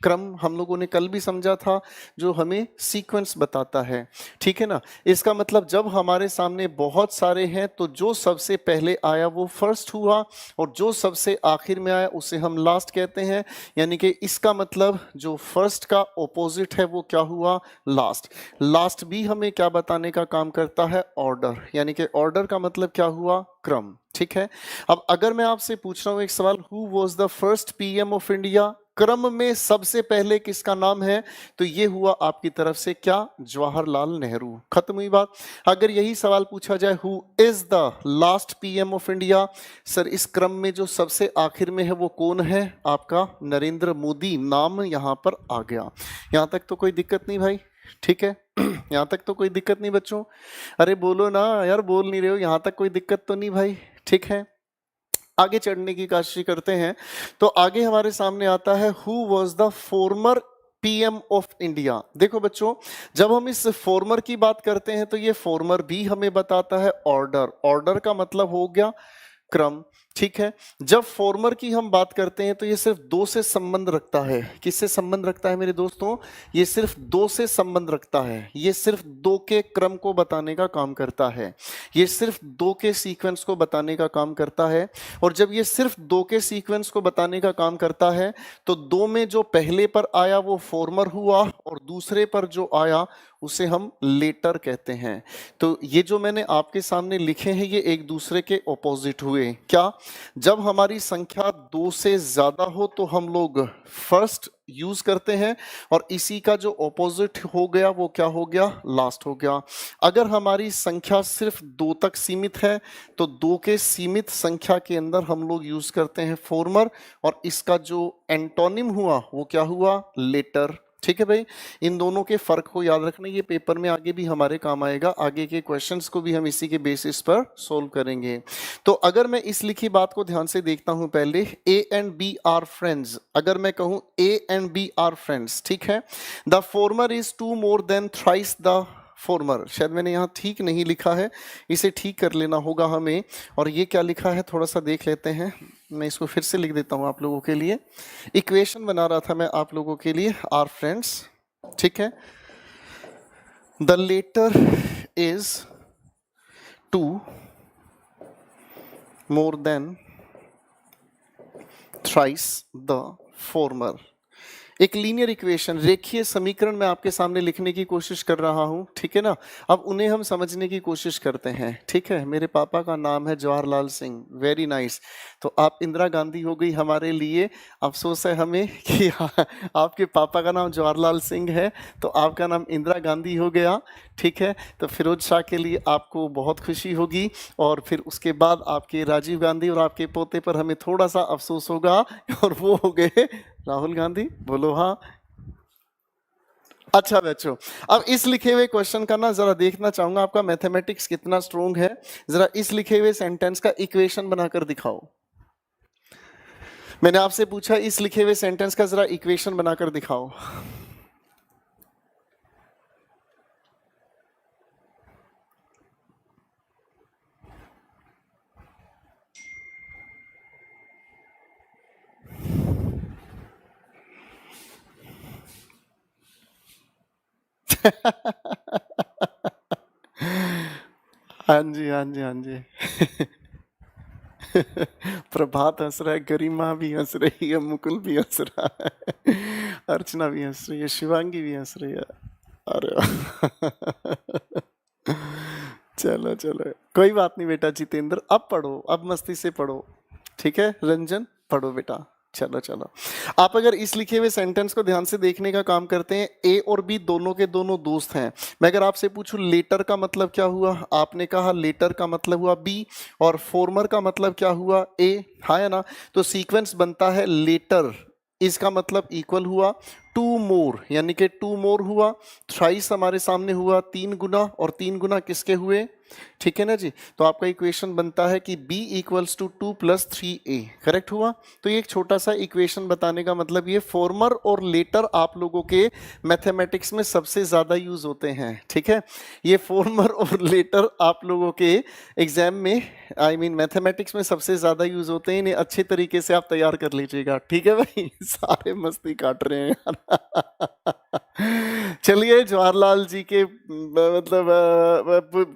क्रम हम लोगों ने कल भी समझा था, जो हमें सीक्वेंस बताता है, ठीक है ना। इसका मतलब जब हमारे सामने बहुत सारे हैं तो जो सबसे पहले आया वो फर्स्ट हुआ, और जो सबसे आखिर में आया उसे हम लास्ट कहते हैं। यानी कि इसका मतलब जो फर्स्ट का ऑपोजिट है वो क्या हुआ, लास्ट। लास्ट भी हमें क्या बताने का काम करता है, ऑर्डर। यानी कि ऑर्डर का मतलब क्या हुआ, क्रम, ठीक है। अब अगर मैं आपसे पूछ रहा हूं एक सवाल, who was the first PM of India, क्रम में सबसे पहले किसका नाम है, तो ये हुआ आपकी तरफ से क्या, जवाहरलाल नेहरू। खत्म हुई बात। अगर यही सवाल पूछा जाए, who is the last PM of India, sir इस क्रम में जो सबसे आखिर में है वो कौन है, आपका नरेंद्र मोदी, नाम यहां पर आ गया। यहां तक तो कोई दिक्कत नहीं भाई, ठीक है। यहां तक तो कोई दिक्कत नहीं बच्चों, अरे बोलो ना यार, बोल नहीं रहे हो, यहां तक कोई दिक्कत तो नहीं भाई, ठीक है। आगे चढ़ने की कोशिश करते हैं। तो आगे हमारे सामने आता है, who was the former PM of India. देखो बच्चों, जब हम इस फॉर्मर की बात करते हैं तो ये फॉर्मर भी हमें बताता है ऑर्डर। ऑर्डर का मतलब हो गया क्रम, ठीक है। जब फॉर्मर की हम बात करते हैं तो ये सिर्फ दो से संबंध रखता है। किससे संबंध रखता है मेरे दोस्तों, ये सिर्फ दो से संबंध रखता है। ये सिर्फ दो के क्रम को बताने का काम करता है, ये सिर्फ दो के सीक्वेंस को बताने का काम करता है। और जब ये सिर्फ दो के सीक्वेंस को बताने का काम करता है तो दो में जो पहले पर आया वो फॉर्मर हुआ, और दूसरे पर जो आया उसे हम लेटर कहते हैं। तो ये जो मैंने आपके सामने लिखे हैं ये एक दूसरे के ऑपोजिट हुए। क्या, जब हमारी संख्या दो से ज्यादा हो तो हम लोग फर्स्ट यूज करते हैं, और इसी का जो ऑपोजिट हो गया वो क्या हो गया, लास्ट हो गया। अगर हमारी संख्या सिर्फ दो तक सीमित है तो दो के सीमित संख्या के अंदर हम लोग यूज करते हैं फॉर्मर, और इसका जो एंटोनिम हुआ वो क्या हुआ, लेटर, ठीक है भाई। इन दोनों के फर्क को याद रखना, ये पेपर में आगे भी हमारे काम आएगा, आगे के क्वेश्चंस को भी हम इसी के बेसिस पर सोल्व करेंगे। तो अगर मैं इस लिखी बात को ध्यान से देखता हूं, पहले A and B are friends, अगर मैं कहूं A and B are friends, ठीक है। The former is two more than thrice the former, शायद मैंने यहाँ ठीक नहीं लिखा है, इसे ठीक कर लेना होगा हमें। और ये क्या लिखा है थोड़ा सा देख लेते हैं, मैं इसको फिर से लिख देता हूँ आप लोगों के लिए। इक्वेशन बना रहा था मैं आप लोगों के लिए, आर फ्रेंड्स, ठीक है। The latter is two more than thrice the former. एक लीनियर इक्वेशन, रेखीय समीकरण मैं आपके सामने लिखने की कोशिश कर रहा हूं, ठीक है ना। अब उन्हें हम समझने की कोशिश करते हैं, ठीक है। मेरे पापा का नाम है जवाहरलाल सिंह, वेरी नाइस। तो आप इंदिरा गांधी हो गई हमारे लिए। अफसोस है हमें कि आपके पापा का नाम जवाहरलाल सिंह है तो आपका नाम इंदिरा गांधी हो गया, ठीक है। तो फिरोज शाह के लिए आपको बहुत खुशी होगी, और फिर उसके बाद आपके राजीव गांधी और आपके पोते पर हमें थोड़ा सा अफसोस होगा, और वो हो गए राहुल गांधी। बोलो हाँ। अच्छा बच्चों, अब इस लिखे हुए क्वेश्चन का ना जरा देखना चाहूंगा आपका मैथमेटिक्स कितना स्ट्रोंग है। जरा इस लिखे हुए सेंटेंस का इक्वेशन बनाकर दिखाओ। मैंने आपसे पूछा इस लिखे हुए सेंटेंस का जरा इक्वेशन बनाकर दिखाओ। हाँ जी, हाँ जी, हाँ जी। प्रभात हंस रहा है, गरिमा भी हंस रही है, मुकुल भी हंस रहा है, अर्चना भी हंस रही है, शिवांगी भी हंस रही है। अरे चलो चलो, कोई बात नहीं बेटा जितेंद्र, अब पढ़ो, अब मस्ती से पढ़ो, ठीक है। रंजन पढ़ो बेटा, चलो चलो। आप अगर इस लिखे हुए सेंटेंस को ध्यान से देखने का काम करते हैं, ए और बी दोनों के दोनों दोस्त हैं। मैं अगर आपसे पूछूं लेटर का मतलब क्या हुआ, आपने कहा लेटर का मतलब हुआ बी, और फॉर्मर का मतलब क्या हुआ, ए, हाँ है ना। तो सीक्वेंस बनता है लेटर, इसका मतलब इक्वल हुआ टू मोर, यानी कि टू मोर हुआ। थ्राइस हमारे सामने हुआ तीन गुना, और तीन गुना किसके हुए, ठीक है ना जी। तो आपका इक्वेशन बनता है कि b equals to 2 plus 3a, correct हुआ। तो ये एक छोटा सा इक्वेशन बताने का मतलब ये फॉर्मर और लेटर आप लोगों के मैथमेटिक्स में सबसे ज़्यादा यूज होते हैं, ठीक है। ये फॉर्मर और लेटर आप लोगों के एग्जाम में आई मीन मैथमेटिक्स में सबसे ज़्यादा यूज होते हैं। इन्हें अच्छे तरीके से आप तैयार कर लीजिएगा, ठीक है भाई। सारे मस्ती काट रहे हैं यार। चलिए जवाहरलाल जी के मतलब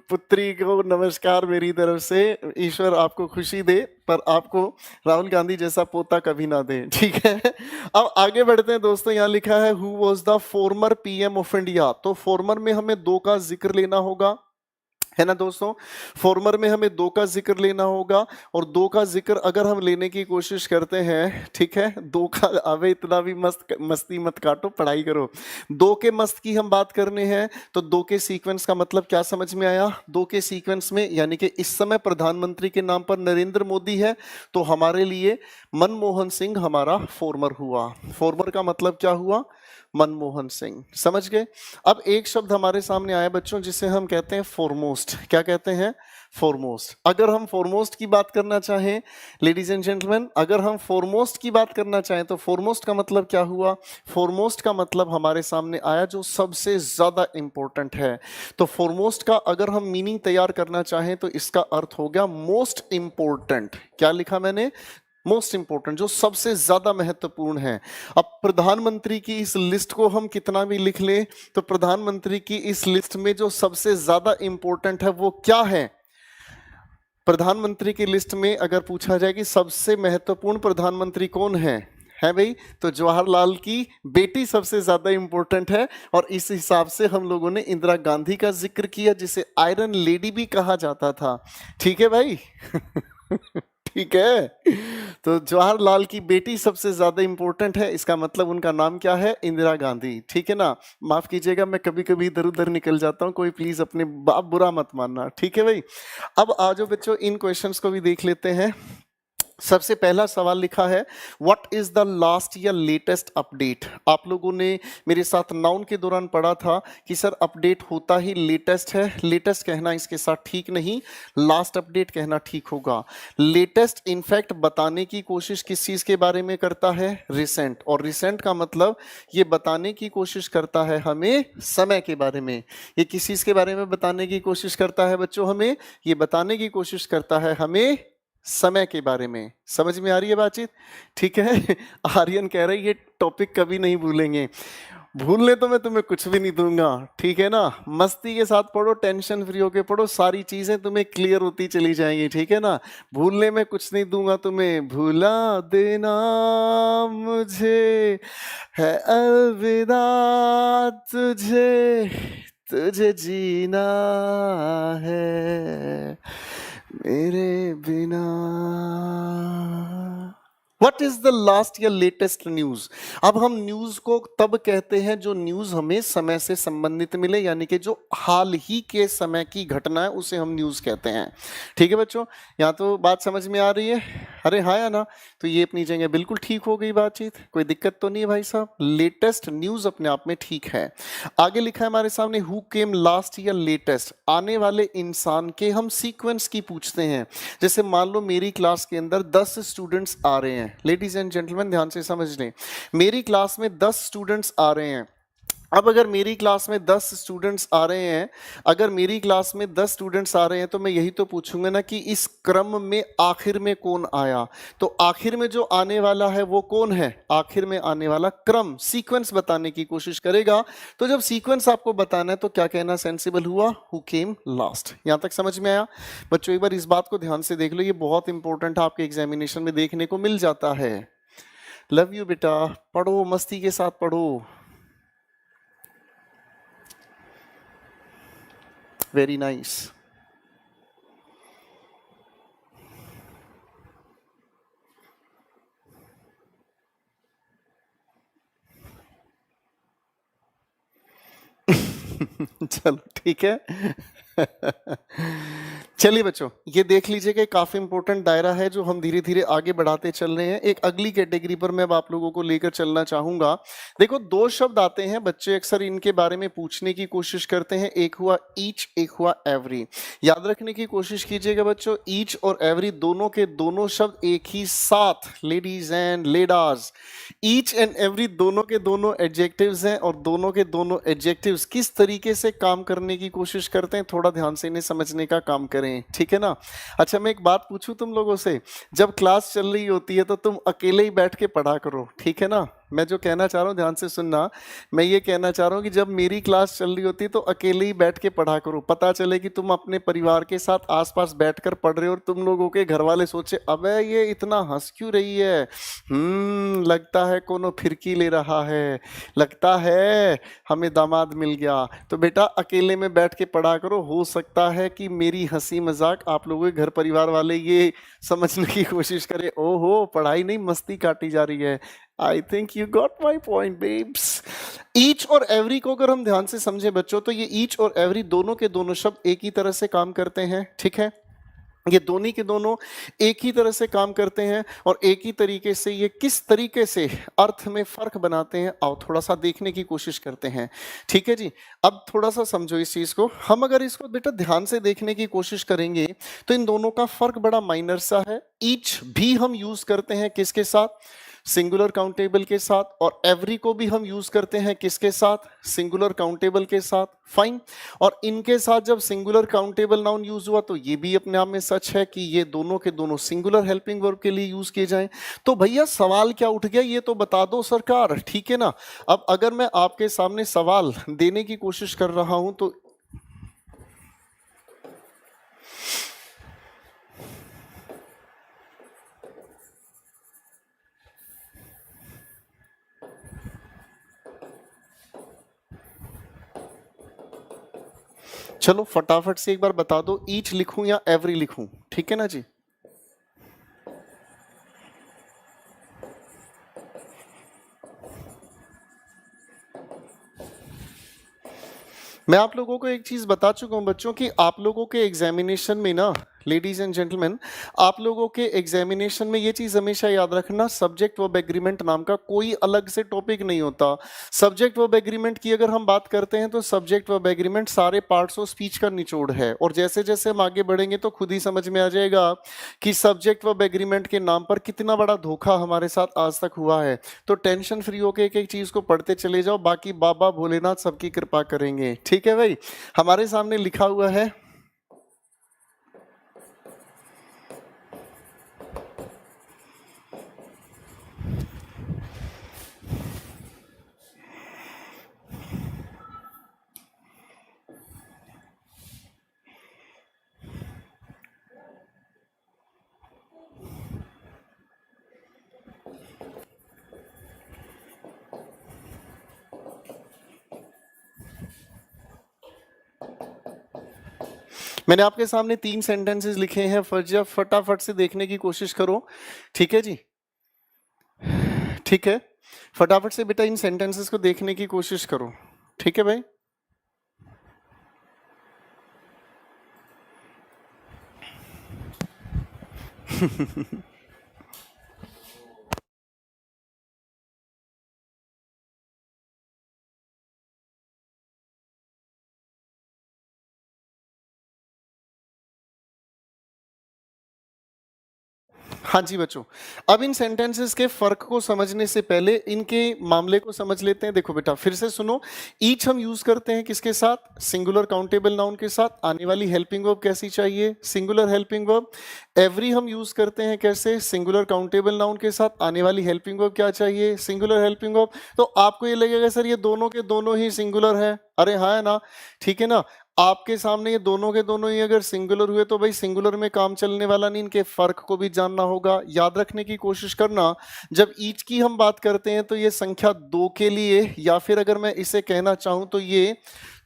पुत्री को नमस्कार मेरी तरफ से। ईश्वर आपको खुशी दे पर आपको राहुल गांधी जैसा पोता कभी ना दे, ठीक है। अब आगे बढ़ते हैं दोस्तों। यहाँ लिखा है who was the former PM of India. तो फॉर्मर में हमें दो का जिक्र लेना होगा, है ना दोस्तों। फॉर्मर में हमें दो का जिक्र लेना होगा और दो का जिक्र अगर हम लेने की कोशिश करते हैं, ठीक है। दो का, अबे इतना भी मस्ती मत काटो, पढ़ाई करो। दो के मस्त की हम बात करने हैं तो दो के सीक्वेंस का मतलब क्या समझ में आया। दो के सीक्वेंस में यानी कि इस समय प्रधानमंत्री के नाम पर नरेंद्र मोदी है तो हमारे लिए मनमोहन सिंह हमारा फॉर्मर हुआ। फॉर्मर का मतलब क्या हुआ, मनमोहन सिंह, समझ गए। अब एक शब्द हमारे सामने आया बच्चों जिसे हम कहते हैं फॉरमोस्ट। क्या कहते हैं, फॉरमोस्ट। अगर हम फॉरमोस्ट की बात करना चाहें लेडीज एंड जेंटलमैन, अगर हम फॉरमोस्ट की बात करना चाहें तो फॉरमोस्ट का मतलब क्या हुआ। फॉरमोस्ट का मतलब हमारे सामने आया जो सबसे ज्यादा इंपॉर्टेंट है। तो फॉरमोस्ट का अगर हम मीनिंग तैयार करना चाहें तो इसका अर्थ हो गया मोस्ट इंपॉर्टेंट। क्या लिखा मैंने, मोस्ट इंपॉर्टेंट, जो सबसे ज्यादा महत्वपूर्ण है। अब प्रधानमंत्री की इस लिस्ट को हम कितना भी लिख लें तो प्रधानमंत्री की इस लिस्ट में जो सबसे ज्यादा इंपॉर्टेंट है वो क्या है। प्रधानमंत्री की लिस्ट में अगर पूछा जाए कि सबसे महत्वपूर्ण प्रधानमंत्री कौन है भाई, तो जवाहरलाल की बेटी सबसे ज्यादा इंपॉर्टेंट है। और इस हिसाब से हम लोगों ने इंदिरा गांधी का जिक्र किया जिसे आयरन लेडी भी कहा जाता था, ठीक है भाई। ठीक है। तो जवाहरलाल की बेटी सबसे ज्यादा इंपॉर्टेंट है, इसका मतलब उनका नाम क्या है, इंदिरा गांधी, ठीक है ना। माफ कीजिएगा मैं कभी कभी इधर उधर निकल जाता हूं, कोई प्लीज अपने बाप बुरा मत मानना, ठीक है भाई। अब आ जाओ बच्चों इन क्वेश्चंस को भी देख लेते हैं। सबसे पहला सवाल लिखा है व्हाट इज द लास्ट या लेटेस्ट अपडेट। आप लोगों ने मेरे साथ नाउन के दौरान पढ़ा था कि सर अपडेट होता ही लेटेस्ट है। लेटेस्ट कहना इसके साथ ठीक नहीं, लास्ट अपडेट कहना ठीक होगा। लेटेस्ट इनफैक्ट बताने की कोशिश किस चीज के बारे में करता है, रिसेंट। और रिसेंट का मतलब ये बताने की कोशिश करता है हमें समय के बारे में। ये किस चीज के बारे में बताने की कोशिश करता है बच्चों, हमें ये बताने की कोशिश करता है हमें समय के बारे में। समझ में आ रही है बातचीत, ठीक है। आर्यन कह रहे ये टॉपिक कभी नहीं भूलेंगे। भूलने तो मैं तुम्हें कुछ भी नहीं दूंगा, ठीक है ना। मस्ती के साथ पढ़ो, टेंशन फ्री होके पढ़ो, सारी चीजें तुम्हें क्लियर होती चली जाएंगी, ठीक है ना। भूलने में कुछ नहीं दूंगा तुम्हें, भूला देना मुझे है अलविदा तुझे, तुझे जीना है मेरे बिना। What is the last या लेटेस्ट न्यूज। अब हम न्यूज को तब कहते हैं जो न्यूज हमें समय से संबंधित मिले, यानी कि जो हाल ही के समय की घटना है उसे हम न्यूज कहते हैं, ठीक है बच्चों। यहाँ तो बात समझ में आ रही है, अरे हाँ या ना। तो ये अपनी जगह बिल्कुल ठीक हो गई बातचीत, कोई दिक्कत तो नहीं है भाई साहब। लेटेस्ट न्यूज अपने आप में ठीक है। आगे लिखा है हमारे सामने हु केम लास्ट या लेटेस्ट। आने वाले इंसान के हम सीक्वेंस की पूछते हैं। जैसे मान लो मेरी क्लास के अंदर 10 स्टूडेंट्स आ रहे हैं, लेडीज एंड जेंटलमैन ध्यान से समझ लें। मेरी क्लास में 10 स्टूडेंट्स आ रहे हैं। अब अगर मेरी क्लास में 10 स्टूडेंट्स आ रहे हैं, अगर मेरी क्लास में 10 स्टूडेंट्स आ रहे हैं तो मैं यही तो पूछूंगा ना कि इस क्रम में आखिर में कौन आया। तो आखिर में जो आने वाला है वो कौन है, आखिर में आने वाला क्रम, सीक्वेंस बताने की कोशिश करेगा। तो जब सीक्वेंस आपको बताना है तो क्या कहना सेंसिबल हुआ, हु केम लास्ट। यहां तक समझ में आया बच्चों। एक बार इस बात को ध्यान से देख लो, ये बहुत इंपॉर्टेंट है, आपके एग्जामिनेशन में देखने को मिल जाता है। लव यू बेटा, पढ़ो मस्ती के साथ पढ़ो। Very nice. चलो ठीक है। चलिए बच्चों, ये देख लीजिए कि काफी इंपॉर्टेंट दायरा है जो हम धीरे धीरे आगे बढ़ाते चल रहे हैं। एक अगली कैटेगरी पर मैं अब आप लोगों को लेकर चलना चाहूंगा। देखो, दो शब्द आते हैं, बच्चे अक्सर इनके बारे में पूछने की कोशिश करते हैं। एक हुआ ईच, एक हुआ एवरी। याद रखने की कोशिश कीजिएगा बच्चों, ईच और एवरी दोनों के दोनों शब्द एक ही साथ, ladies and ladies, each and every दोनों के दोनों एडजेक्टिव्स हैं और दोनों के दोनों एडजेक्टिव्स किस तरीके से काम करने की कोशिश करते हैं, थोड़ा ध्यान से इन्हें समझने का काम करें, ठीक है ना। अच्छा, मैं एक बात पूछूं तुम लोगों से, जब क्लास चल रही होती है तो तुम अकेले ही बैठ के पढ़ा करो, ठीक है ना। मैं जो कहना चाह रहा हूँ ध्यान से सुनना, मैं ये कहना चाह रहा हूँ कि जब मेरी क्लास चल रही होती है तो अकेले ही बैठ के पढ़ा करो। पता चले कि तुम अपने परिवार के साथ आसपास बैठकर पढ़ रहे हो और तुम लोगों के घर वाले सोचे अबे ये इतना हंस क्यों रही है, लगता है कोनो फिरकी ले रहा है, लगता है हमें दामाद मिल गया। तो बेटा अकेले में बैठ के पढ़ा करो, हो सकता है कि मेरी हंसी मजाक आप लोगों के घर परिवार वाले ये समझने की कोशिश करें, ओहो पढ़ाई नहीं मस्ती काटी जा रही है। I think you got my point babes. Each और एवरी को अगर हम ध्यान से समझे बच्चों, तो ये ईच और एवरी दोनों के दोनों शब्द एक ही तरह से काम करते हैं, ठीक है। ये दोनों के दोनों एक ही तरह से काम करते हैं और एक ही तरीके से ये किस तरीके से अर्थ में फर्क बनाते हैं, आओ थोड़ा सा देखने की कोशिश करते हैं, ठीक है जी। अब थोड़ा सा समझो इस चीज को। हम अगर इसको बेटा ध्यान से देखने की कोशिश करेंगे तो इन दोनों का फर्क बड़ा माइनर सा है। ईच भी हम यूज करते हैं किसके साथ, सिंगुलर काउंटेबल के साथ, और एवरी को भी हम यूज करते हैं किसके साथ, सिंगुलर काउंटेबल के साथ, फाइन। और इनके साथ जब सिंगुलर काउंटेबल नाउन यूज हुआ तो ये भी अपने आप में सच है कि ये दोनों के दोनों सिंगुलर हेल्पिंग वर्ब के लिए यूज किए जाएं। तो भैया सवाल क्या उठ गया, ये तो बता दो सरकार, ठीक है ना। अब अगर मैं आपके सामने सवाल देने की कोशिश कर रहा हूं तो चलो फटाफट से एक बार बता दो, ईच लिखूं या एवरी लिखूं, ठीक है ना जी। मैं आप लोगों को एक चीज बता चुका हूं बच्चों कि आप लोगों के एग्जामिनेशन में ना, लेडीज एंड जेंटलमैन, आप लोगों के एग्जामिनेशन में ये चीज हमेशा याद रखना, सब्जेक्ट वर्ब एग्रीमेंट नाम का कोई अलग से टॉपिक नहीं होता। सब्जेक्ट वर्ब एग्रीमेंट की अगर हम बात करते हैं तो सब्जेक्ट वर्ब एग्रीमेंट सारे पार्ट्स ऑफ स्पीच का निचोड़ है, और जैसे जैसे हम आगे बढ़ेंगे तो खुद ही समझ में आ जाएगा कि सब्जेक्ट वर्ब एग्रीमेंट के नाम पर कितना बड़ा धोखा हमारे साथ आज तक हुआ है। तो टेंशन फ्री होकर एक एक चीज को पढ़ते चले जाओ, बाकी बाबा भोलेनाथ सबकी कृपा करेंगे, ठीक है भाई। हमारे सामने लिखा हुआ है मैंने आपके सामने 3 सेंटेंसेस लिखे हैं, फटाफट से देखने की कोशिश करो, ठीक है जी, ठीक है। फटाफट से बेटा इन सेंटेंसेस को देखने की कोशिश करो, ठीक है भाई। हाँ जी बच्चों, अब इन सेंटेंसेस के फर्क को समझने से पहले इनके मामले को समझ लेते हैं। देखो बेटा फिर से सुनो, ईच हम यूज करते हैं किसके साथ, सिंगुलर काउंटेबल नाउन के साथ। आने वाली हेल्पिंग वर्ब कैसी चाहिए, सिंगुलर हेल्पिंग वर्ब। एवरी हम यूज करते हैं कैसे, सिंगुलर काउंटेबल नाउन के साथ। आने वाली हेल्पिंग वर्ब क्या चाहिए, सिंगुलर हेल्पिंग वर्ब। तो आपको ये लगेगा सर ये दोनों के दोनों ही सिंगुलर है, अरे हाँ है ना, ठीक है ना। आपके सामने ये दोनों के दोनों ही अगर सिंगुलर हुए तो भाई सिंगुलर में काम चलने वाला नहीं, इनके फर्क को भी जानना होगा। याद रखने की कोशिश करना, जब ईच की हम बात करते हैं तो ये संख्या 2 के लिए, या फिर अगर मैं इसे कहना चाहूं तो ये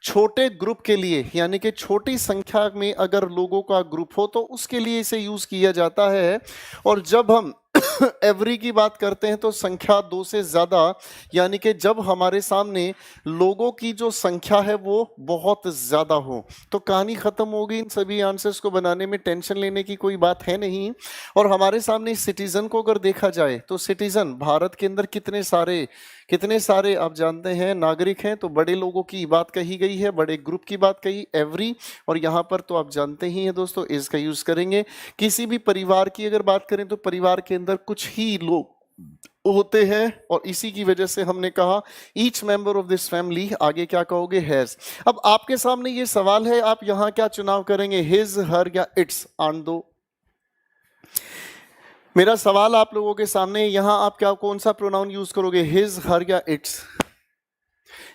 छोटे ग्रुप के लिए, यानी कि छोटी संख्या में अगर लोगों का ग्रुप हो तो उसके लिए इसे यूज किया जाता है। और जब हम एवरी की बात करते हैं तो संख्या 2 से ज्यादा, यानी कि जब हमारे सामने लोगों की जो संख्या है वो बहुत ज्यादा हो तो कहानी खत्म हो गई। इन सभी आंसर्स को बनाने में टेंशन लेने की कोई बात है नहीं। और हमारे सामने सिटीजन को अगर देखा जाए तो सिटीजन भारत के अंदर कितने सारे आप जानते हैं नागरिक हैं, तो बड़े लोगों की बात कही गई है, बड़े ग्रुप की बात कही एवरी। और यहाँ पर तो आप जानते ही हैं दोस्तों, इज का यूज करेंगे। किसी भी परिवार की अगर बात करें तो परिवार के अंदर कुछ ही लोग होते हैं और इसी की वजह से हमने कहा each member of this family, आगे क्या कहोगे, हैज। अब आपके सामने ये सवाल है, आप यहां क्या चुनाव करेंगे, हिज, हर या इट्स, आन दो। मेरा सवाल आप लोगों के सामने, यहां आप क्या कौन सा प्रोनाउन यूज करोगे, हिज, हर या इट्स।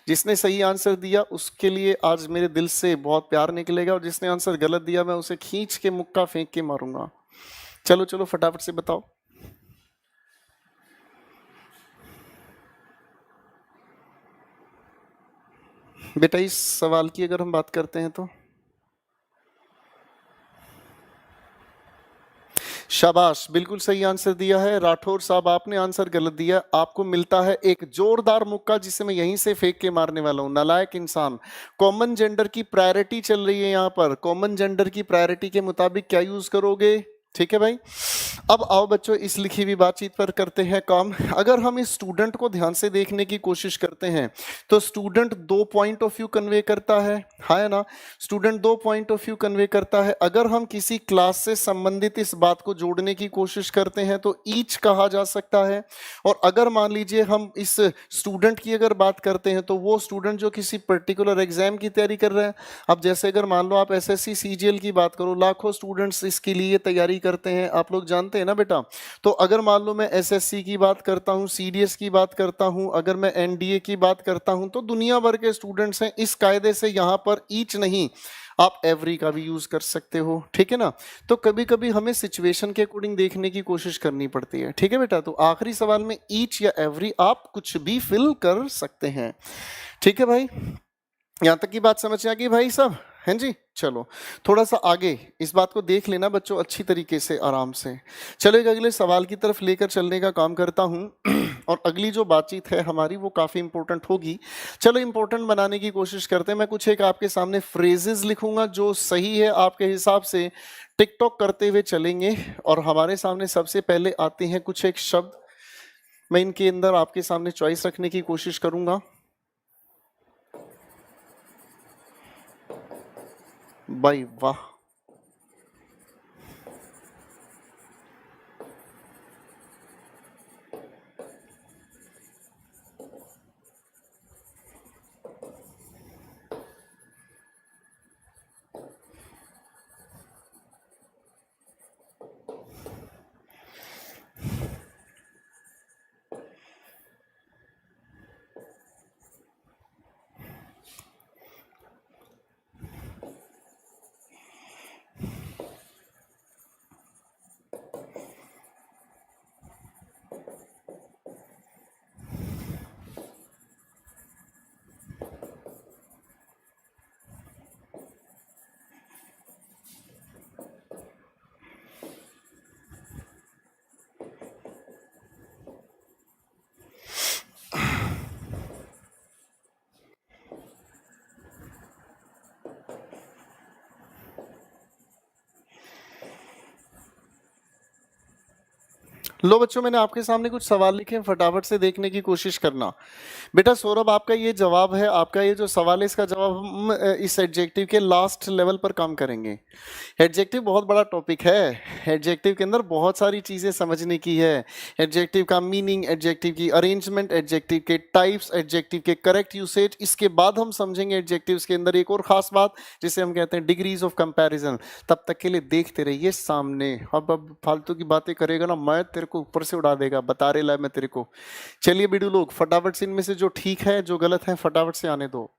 जिसने सही आंसर दिया उसके लिए आज मेरे दिल से बहुत प्यार निकलेगा, और जिसने आंसर गलत दिया मैं उसे खींच के मुक्का फेंक के मारूंगा। चलो चलो फटाफट से बताओ। बेटा इस सवाल की अगर हम बात करते हैं तो शाबाश, बिल्कुल सही आंसर दिया है राठौर साहब, आपने आंसर गलत दिया। आपको मिलता है एक जोरदार मुक्का जिसे मैं यहीं से फेंक के मारने वाला हूं, नालायक इंसान। कॉमन जेंडर की प्रायोरिटी चल रही है यहां पर, कॉमन जेंडर की प्रायोरिटी के मुताबिक क्या यूज करोगे, ठीक है भाई। अब आओ बच्चों इस लिखी हुई बातचीत पर करते हैं काम। अगर हम इस स्टूडेंट को ध्यान से देखने की कोशिश करते हैं तो student 2 point of view convey करता है ना। Student 2 point of view convey करता है। अगर हम किसी क्लास से संबंधित इस बात को जोड़ने की कोशिश करते हैं तो ईच कहा जा सकता है। और अगर मान लीजिए हम इस स्टूडेंट की अगर बात करते हैं तो वो स्टूडेंट जो किसी पर्टिकुलर एग्जाम की तैयारी कर रहे हैं। अब जैसे अगर मान लो आप एसएससी सीजीएल की बात करो, लाखों स्टूडेंट्स इसके लिए तैयारी करते हैं, आप लोग जानते हैं ना बेटा। तो अगर मान लो मैं एसएससी की बात करता हूं, सीडीएस की बात करता हूं, अगर मैं एनडीए की बात करता हूं, तो दुनिया भर के स्टूडेंट्स हैं। इस कायदे से यहां पर ईच नहीं, आप एवरी का भी यूज कर सकते हो, ठीक है ना। तो कभी कभी हमें सिचुएशन के अकॉर्डिंग देखने की कोशिश करनी पड़ती है, ठीक है बेटा। तो आखिरी सवाल में ईच या एवरी आप कुछ भी फिल कर सकते हैं, ठीक है भाई। यहां तक की बात समझ आ गई भाई सब, हैं जी। चलो थोड़ा सा आगे इस बात को देख लेना बच्चों अच्छी तरीके से, आराम से। चलो एक अगले सवाल की तरफ लेकर चलने का काम करता हूं और अगली जो बातचीत है हमारी वो काफी इंपॉर्टेंट होगी। चलो इंपॉर्टेंट बनाने की कोशिश करते हैं। मैं कुछ एक आपके सामने फ्रेजेस लिखूंगा, जो सही है आपके हिसाब से टिकटॉक करते हुए चलेंगे। और हमारे सामने सबसे पहले आते हैं कुछ एक शब्द, मैं इनके अंदर आपके सामने चॉइस रखने की कोशिश करूंगा। भाई वाह, लो बच्चों मैंने आपके सामने कुछ सवाल लिखे हैं, फटाफट से देखने की कोशिश करना। बेटा सौरभ आपका ये जवाब है, आपका ये जो सवाल है इसका जवाब हम इस एडजेक्टिव के लास्ट लेवल पर काम करेंगे। एडजेक्टिव बहुत बड़ा टॉपिक है, एडजेक्टिव के अंदर बहुत सारी चीजें समझने की है। एडजेक्टिव का मीनिंग, एडजेक्टिव की अरेंजमेंट, एडजेक्टिव के टाइप्स, एडजेक्टिव के करेक्ट यूसेज। इसके बाद हम समझेंगे एडजेक्टिव्स के अंदर एक और खास बात जिसे हम कहते हैं डिग्रीज ऑफ कंपैरिजन। तब तक के लिए देखते रहिए सामने। अब फालतू की बातें करेगा ना मैं तेरे को ऊपर से उड़ा देगा, बता रहे ला मैं तेरे को। चलिए बिडू लोग फटाफट से इनमें से जो ठीक है जो गलत है फटाफट से आने दो।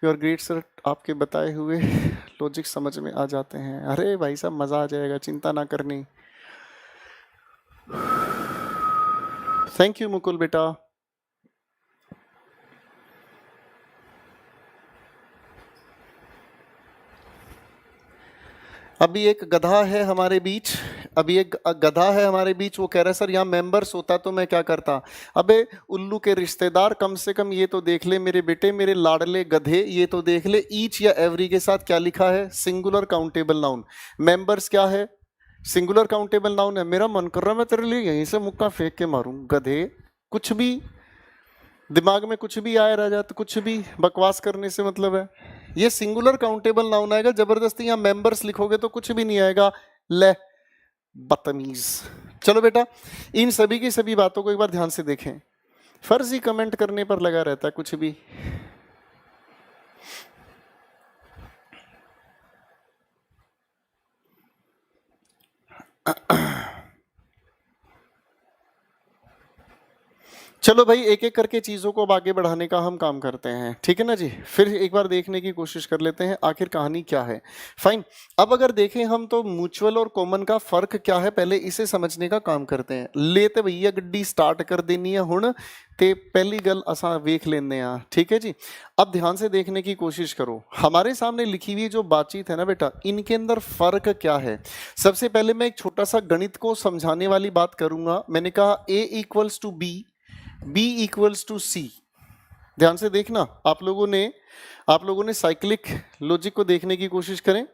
योर ग्रेट सर, आपके बताए हुए लॉजिक समझ में आ जाते हैं। अरे भाई साहब मजा आ जाएगा, चिंता ना करनी। थैंक यू मुकुल बेटा। अभी एक गधा है हमारे बीच, अभी एक गधा है हमारे बीच, वो कह रहा है सर यहाँ मेंबर्स होता तो मैं क्या करता। अबे उल्लू के रिश्तेदार, कम से कम ये तो देख ले मेरे बेटे, मेरे लाडले गधे, ये तो देख ले ईच या एवरी के साथ क्या लिखा है, सिंगुलर काउंटेबल नाउन। मेंबर्स क्या है, सिंगुलर काउंटेबल नाउन है। मेरा मन कर रहा है मैं तेरे लिए यहीं से मुक्का फेंक के मारूं, गधे। कुछ भी दिमाग में कुछ भी आया रह जाता, कुछ भी बकवास करने से मतलब है। ये सिंगुलर काउंटेबल नाउन आएगा, जबरदस्ती यहाँ मेंबर्स लिखोगे तो कुछ भी नहीं आएगा। ले बदतमीज। चलो बेटा, इन सभी की सभी बातों को एक बार ध्यान से देखें। फर्जी कमेंट करने पर लगा रहता है कुछ भी। चलो भाई, एक एक करके चीजों को अब आगे बढ़ाने का हम काम करते हैं, ठीक है ना जी। फिर एक बार देखने की कोशिश कर लेते हैं आखिर कहानी क्या है। फाइन। अब अगर देखें हम तो म्यूचुअल और कॉमन का फर्क क्या है, पहले इसे समझने का काम करते हैं। लेते भैया गड्डी स्टार्ट कर देनी है हुण ते पहली गल असा वेख लेने आ, ठीक है जी। अब ध्यान से देखने की कोशिश करो, हमारे सामने लिखी हुई जो बातचीत है ना बेटा, इनके अंदर फर्क क्या है। सबसे पहले मैं एक छोटा सा गणित को समझाने वाली बात करूंगा। मैंने कहा A equals to B, B equals to C। ध्यान से देखना, आप लोगों ने साइक्लिक लॉजिक को देखने की कोशिश करें।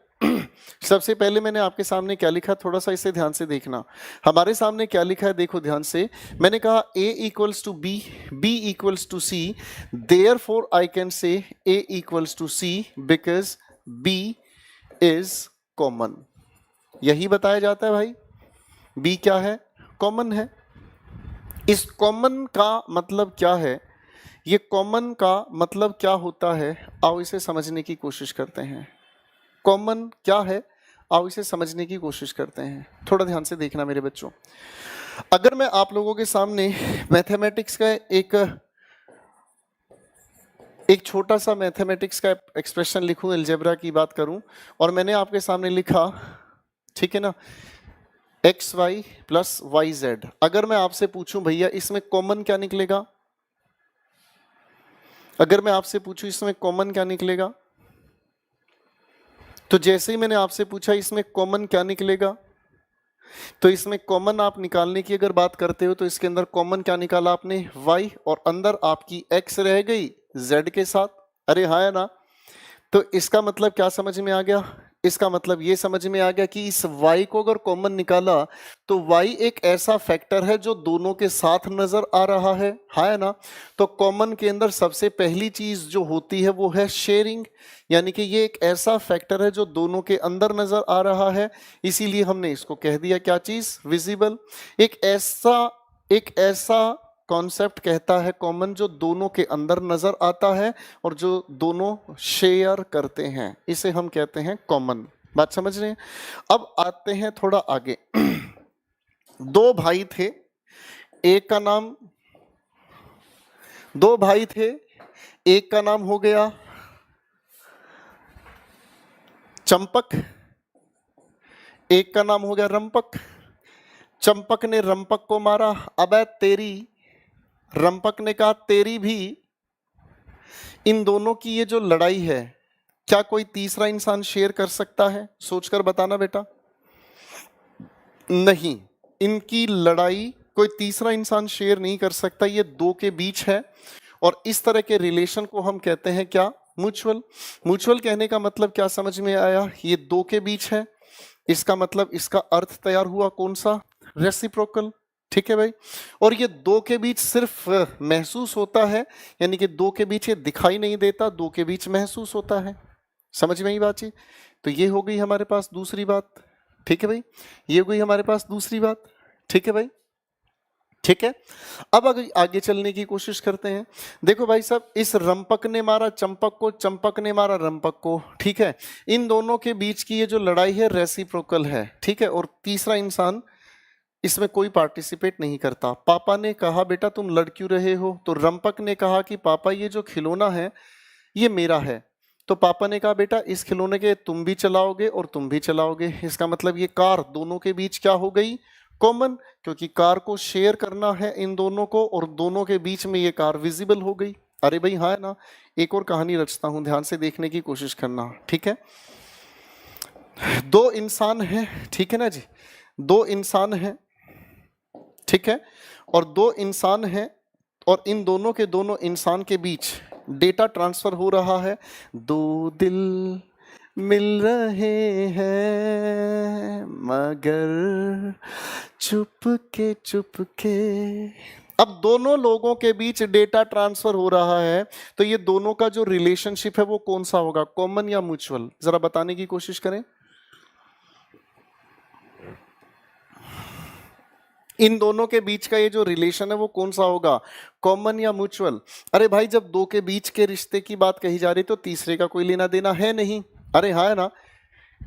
सबसे पहले मैंने आपके सामने क्या लिखा, थोड़ा सा इसे ध्यान से देखना। हमारे सामने क्या लिखा है, देखो ध्यान से। मैंने कहा A equals to B, B equals to C, therefore I can say A equals to C because B is common. यही बताया जाता है भाई, B क्या है, कॉमन है। इस कॉमन का मतलब क्या है, ये कॉमन का मतलब क्या होता है, आओ इसे समझने की कोशिश करते हैं। कॉमन क्या है, आओ इसे समझने की कोशिश करते हैं। थोड़ा ध्यान से देखना मेरे बच्चों। अगर मैं आप लोगों के सामने मैथमेटिक्स का एक छोटा सा मैथमेटिक्स का एक्सप्रेशन लिखूं, अलजेब्रा की बात करूं, और मैंने आपके सामने लिखा, ठीक है ना, X Y plus Y Z. अगर मैं आपसे पूछूं भैया इसमें कॉमन क्या निकलेगा, अगर मैं आपसे पूछूं इसमें कॉमन क्या निकलेगा, तो जैसे ही मैंने आपसे पूछा इसमें कॉमन क्या निकलेगा, तो इसमें कॉमन आप निकालने की अगर बात करते हो तो इसके अंदर कॉमन क्या निकाला आपने, y, और अंदर आपकी x रह गई z के साथ। अरे हाँ है ना। तो इसका मतलब क्या समझ में आ गया, इसका मतलब ये समझ में आ गया कि इस y को अगर कॉमन निकाला तो y एक ऐसा फैक्टर है जो दोनों के साथ नजर आ रहा है ना। तो कॉमन के अंदर सबसे पहली चीज जो होती है वो है शेयरिंग, यानी कि ये एक ऐसा फैक्टर है जो दोनों के अंदर नजर आ रहा है, इसीलिए हमने इसको कह दिया क्या चीज, विजिबल। एक ऐसा कॉन्सेप्ट कहता है कॉमन जो दोनों के अंदर नजर आता है और जो दोनों शेयर करते हैं, इसे हम कहते हैं कॉमन। बात समझ रहे हैं। अब आते हैं थोड़ा आगे। दो भाई थे, एक का नाम, दो भाई थे, एक का नाम हो गया चंपक, एक का नाम हो गया रंपक। चंपक ने रंपक को मारा, अबे तेरी, रंपक ने कहा तेरी भी। इन दोनों की ये जो लड़ाई है, क्या कोई तीसरा इंसान शेयर कर सकता है, सोचकर बताना बेटा। नहीं, इनकी लड़ाई कोई तीसरा इंसान शेयर नहीं कर सकता, ये दो के बीच है। और इस तरह के रिलेशन को हम कहते हैं क्या, म्यूचुअल। म्यूचुअल कहने का मतलब क्या समझ में आया, ये दो के बीच है, इसका मतलब इसका अर्थ तैयार हुआ कौन सा, रेसिप्रोकल। ठीक है भाई। और ये दो के बीच सिर्फ महसूस होता है, यानी कि दो के बीच ये दिखाई नहीं देता, दो के बीच महसूस होता है। समझ में आई बात जी। तो ये हो गई हमारे पास दूसरी बात। ठीक है भाई, ये हो गई हमारे पास दूसरी बात। ठीक है भाई, ठीक है। अब आगे चलने की कोशिश करते हैं। देखो भाई साहब, इस रंपक ने मारा चंपक को, चंपक ने मारा रंपक को। ठीक है, इन दोनों के बीच की ये जो लड़ाई है रेसिप्रोकल है। ठीक है, और तीसरा इंसान इसमें कोई पार्टिसिपेट नहीं करता। पापा ने कहा बेटा तुम लड़ क्यों रहे हो, तो रंपक ने कहा कि पापा ये जो खिलौना है ये मेरा है। तो पापा ने कहा बेटा इस खिलौने के तुम भी चलाओगे और तुम भी चलाओगे। इसका मतलब ये कार दोनों के बीच क्या हो गई, कॉमन, क्योंकि कार को शेयर करना है इन दोनों को, और दोनों के बीच में ये कार विजिबल हो गई। अरे भाई हाँ है ना। एक और कहानी रचता हूं, ध्यान से देखने की कोशिश करना। ठीक है, दो इंसान हैं, ठीक है ना जी। दो इंसान हैं, ठीक है, और दो इंसान हैं और इन दोनों के दोनों इंसान के बीच डेटा ट्रांसफर हो रहा है। दो दिल मिल रहे हैं मगर चुपके चुपके। अब दोनों लोगों के बीच डेटा ट्रांसफर हो रहा है, तो ये दोनों का जो रिलेशनशिप है वो कौन सा होगा, कॉमन या म्यूचुअल? जरा बताने की कोशिश करें। इन दोनों के बीच का ये जो रिलेशन है वो कौन सा होगा, कॉमन या म्यूचुअल? अरे भाई, जब दो के बीच के रिश्ते की बात कही जा रही तो तीसरे का कोई लेना देना है नहीं। अरे हाँ, है ना?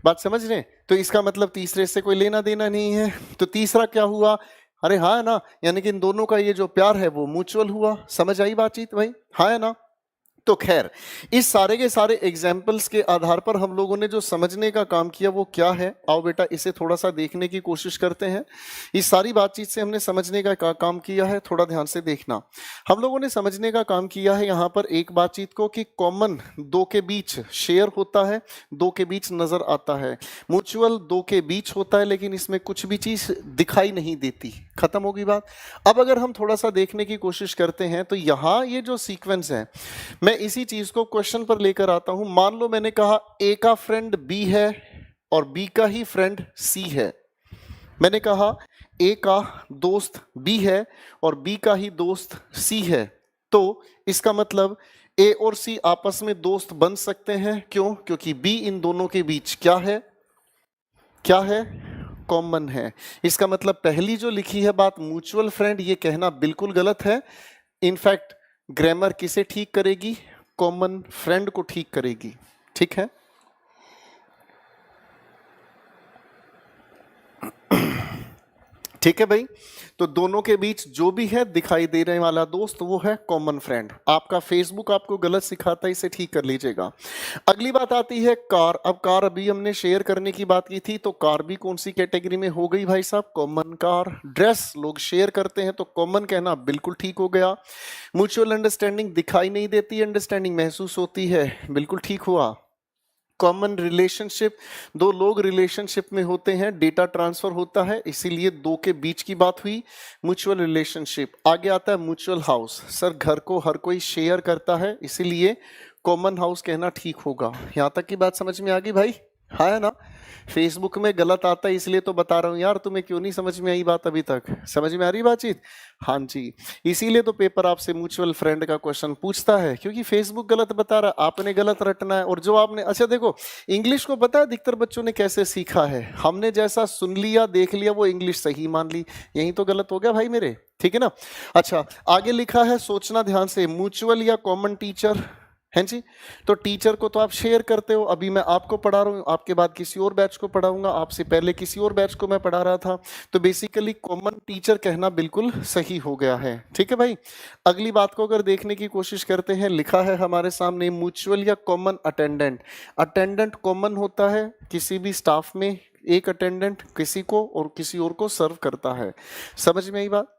बात समझ रहे? तो इसका मतलब तीसरे से कोई लेना देना नहीं है, तो तीसरा क्या हुआ? अरे हाँ, है ना? यानी कि इन दोनों का ये जो प्यार है वो म्यूचुअल हुआ। समझ आई बातचीत भाई? हाँ, है ना? तो खैर, इस सारे के सारे एग्जाम्पल्स के आधार पर हम लोगों ने जो समझने का काम किया वो क्या है, आओ बेटा इसे थोड़ा सा देखने की कोशिश करते हैं। इस सारी बातचीत से हमने समझने का काम किया है, थोड़ा ध्यान से देखना। हम लोगों ने समझने का काम किया है यहाँ पर एक बातचीत को कि कॉमन दो के बीच शेयर होता है, दो के बीच नजर आता है। म्यूचुअल दो के बीच होता है लेकिन इसमें कुछ भी चीज दिखाई नहीं देती। खत्म होगी बात। अब अगर हम थोड़ा सा देखने की कोशिश करते हैं तो यहाँ ये जो सीक्वेंस है, मैं इसी चीज को क्वेश्चन पर लेकर आता हूं। मान लो मैंने कहा ए का फ्रेंड बी है और बी का ही फ्रेंड सी है। मैंने कहा ए का दोस्त बी है और बी का ही दोस्त सी है, तो इसका मतलब ए और सी आपस में दोस्त बन सकते हैं। क्यों? क्योंकि बी इन दोनों के बीच क्या है, क्या है, कॉमन है। इसका मतलब पहली जो लिखी है बात म्यूचुअल फ्रेंड, ये कहना बिल्कुल गलत है। इनफैक्ट ग्रामर किसे ठीक करेगी, कॉमन फ्रेंड को ठीक करेगी। ठीक है, ठीक है भाई। तो दोनों के बीच जो भी है दिखाई देने वाला दोस्त वो है कॉमन फ्रेंड। आपका फेसबुक आपको गलत सिखाता है, इसे ठीक कर लीजिएगा। अगली बात आती है कार। अब कार अभी हमने शेयर करने की बात की थी, तो कार भी कौन सी कैटेगरी में हो गई भाई साहब, कॉमन कार। ड्रेस लोग शेयर करते हैं तो कॉमन कहना बिल्कुल ठीक हो गया। म्यूचुअल अंडरस्टैंडिंग दिखाई नहीं देती, अंडरस्टैंडिंग महसूस होती है, बिल्कुल ठीक हुआ। कॉमन रिलेशनशिप, दो लोग रिलेशनशिप में होते हैं, डेटा ट्रांसफर होता है, इसीलिए दो के बीच की बात हुई, म्यूचुअल रिलेशनशिप। आगे आता है म्यूचुअल हाउस। सर घर को हर कोई शेयर करता है, इसीलिए कॉमन हाउस कहना ठीक होगा। यहां तक की बात समझ में आ गई भाई? हाँ, है ना? फेसबुक में गलत आता है इसलिए तो बता रहा हूँ यार, तुम्हें क्यों नहीं समझ में आई बात अभी तक? समझ में आ रही बातचीत? हाँ जी, इसीलिए तो पेपर आपसे म्यूचुअल फ्रेंड का क्वेश्चन पूछता है, क्योंकि फेसबुक गलत बता रहा है, आपने गलत रटना है। और जो आपने, अच्छा देखो, इंग्लिश को पता है अधिकतर बच्चों ने कैसे सीखा है? हमने जैसा सुन लिया देख लिया वो इंग्लिश सही मान ली, यही तो गलत हो गया भाई मेरे। ठीक है ना? अच्छा, आगे लिखा है, सोचना ध्यान से, म्यूचुअल या कॉमन टीचर हैं जी। तो टीचर को तो आप शेयर करते हो, अभी मैं आपको पढ़ा रहा हूँ, आपके बाद किसी और बैच को पढ़ाऊंगा, आपसे पहले किसी और बैच को मैं पढ़ा रहा था, तो बेसिकली कॉमन टीचर कहना बिल्कुल सही हो गया है। ठीक है भाई। अगली बात को अगर देखने की कोशिश करते हैं, लिखा है हमारे सामने म्यूचुअल या कॉमन अटेंडेंट। अटेंडेंट कॉमन होता है, किसी भी स्टाफ में एक अटेंडेंट किसी को और किसी और को सर्व करता है। समझ में आई बात?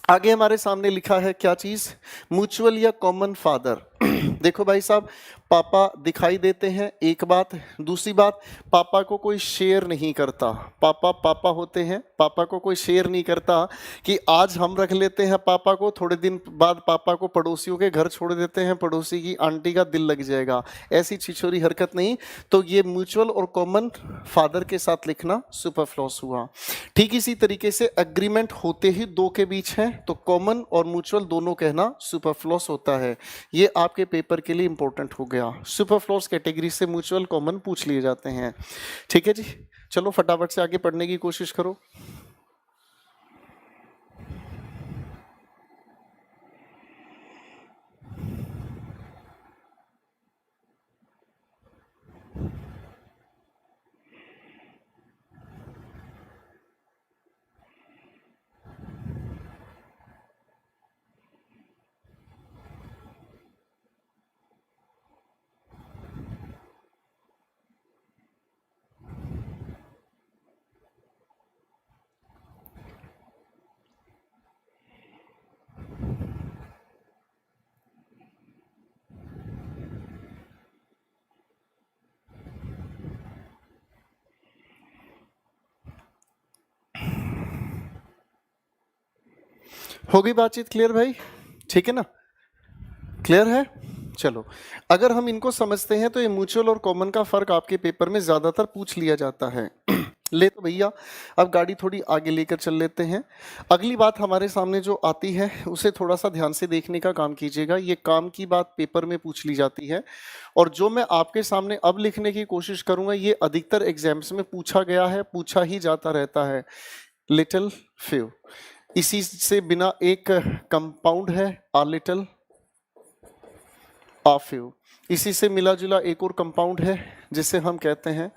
आगे हमारे सामने लिखा है क्या चीज, म्यूचुअल या कॉमन फादर। देखो भाई साहब, पापा दिखाई देते हैं, एक बात। दूसरी बात, पापा को कोई शेयर नहीं करता। पापा पापा होते हैं, पापा को कोई शेयर नहीं करता कि आज हम रख लेते हैं पापा को, थोड़े दिन बाद पापा को पड़ोसियों के घर छोड़ देते हैं, पड़ोसी की आंटी का दिल लग जाएगा, ऐसी छिछोरी हरकत नहीं। तो ये म्यूचुअल और कॉमन फादर के साथ लिखना सुपरफ्लूअस हुआ। ठीक इसी तरीके से एग्रीमेंट होते ही दो के बीच है, तो कॉमन और म्यूचुअल दोनों कहना सुपरफ्लूअस होता है। ये आपके पेपर के लिए इंपॉर्टेंट हो गया। सुपरफ्लूअस कैटेगरी से म्यूचुअल कॉमन पूछ लिए जाते हैं। ठीक है जी, चलो फटाफट से आगे पढ़ने की कोशिश करो। हो गई बातचीत क्लियर भाई? ठीक है ना, क्लियर है? चलो, अगर हम इनको समझते हैं तो ये म्यूचुअल और कॉमन का फर्क आपके पेपर में ज्यादातर पूछ लिया जाता है। ले तो भैया अब गाड़ी थोड़ी आगे लेकर चल लेते हैं। अगली बात हमारे सामने जो आती है उसे थोड़ा सा ध्यान से देखने का काम कीजिएगा। ये काम की बात पेपर में पूछ ली जाती है और जो मैं आपके सामने अब लिखने की कोशिश करूंगा ये अधिकतर एग्जाम्स में पूछा गया है, पूछा ही जाता रहता है। लिटिल फ्यू, इसी से बिना एक कंपाउंड है आ लिटिल, आ फ्यू। इसी से मिला जुला एक और कंपाउंड है जिसे हम कहते हैं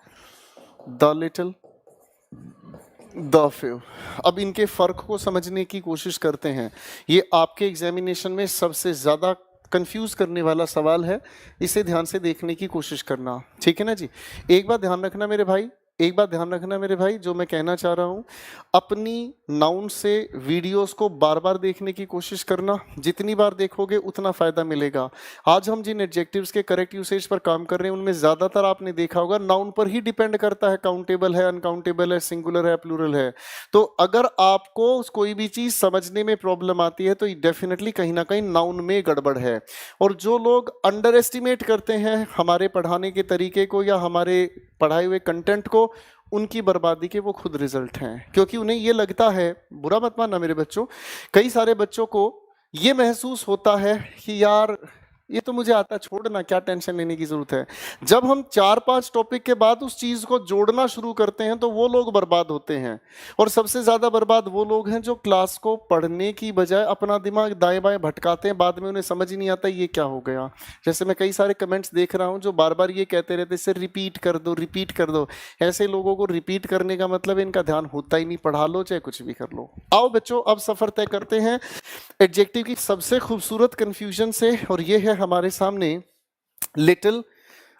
द लिटिल, द फ्यू। अब इनके फर्क को समझने की कोशिश करते हैं। ये आपके एग्जामिनेशन में सबसे ज्यादा कंफ्यूज करने वाला सवाल है, इसे ध्यान से देखने की कोशिश करना, ठीक है ना जी। एक बात ध्यान रखना मेरे भाई, एक बात ध्यान रखना मेरे भाई, जो मैं कहना चाह रहा हूं, अपनी नाउन से वीडियोस को बार बार देखने की कोशिश करना। जितनी बार देखोगे उतना फायदा मिलेगा। आज हम जिन एडजेक्टिव्स के करेक्ट यूसेज पर काम कर रहे हैं उनमें ज्यादातर आपने देखा होगा नाउन पर ही डिपेंड करता है, काउंटेबल है, अनकाउंटेबल है, सिंगुलर है, प्लूरल है। तो अगर आपको कोई भी चीज समझने में प्रॉब्लम आती है तो डेफिनेटली कहीं ना कहीं नाउन में गड़बड़ है। और जो लोग अंडर एस्टिमेट करते हैं हमारे पढ़ाने के तरीके को या हमारे पढ़ाए हुए कंटेंट को, उनकी बर्बादी के वो खुद रिजल्ट हैं। क्योंकि उन्हें ये लगता है, बुरा मत मानना मेरे बच्चों, कई सारे बच्चों को ये महसूस होता है कि यार ये तो मुझे आता, छोड़ना, क्या टेंशन लेने की जरूरत है। जब हम 4-5 टॉपिक के बाद उस चीज को जोड़ना शुरू करते हैं तो वो लोग बर्बाद होते हैं। और सबसे ज्यादा बर्बाद वो लोग हैं जो क्लास को पढ़ने की बजाय अपना दिमाग दाएं बाएं भटकाते हैं, बाद में उन्हें समझ ही नहीं आता ये क्या हो गया। जैसे मैं कई सारे कमेंट्स देख रहा हूं जो बार बार ये कहते रहते सर रिपीट कर दो, रिपीट कर दो। ऐसे लोगों को रिपीट करने का मतलब इनका ध्यान होता ही नहीं, पढ़ा लो चाहे कुछ भी कर लो। आओ बच्चों अब सफर तय करते हैं एडजेक्टिव की सबसे खूबसूरत कंफ्यूजन से, और ये है हमारे सामने little,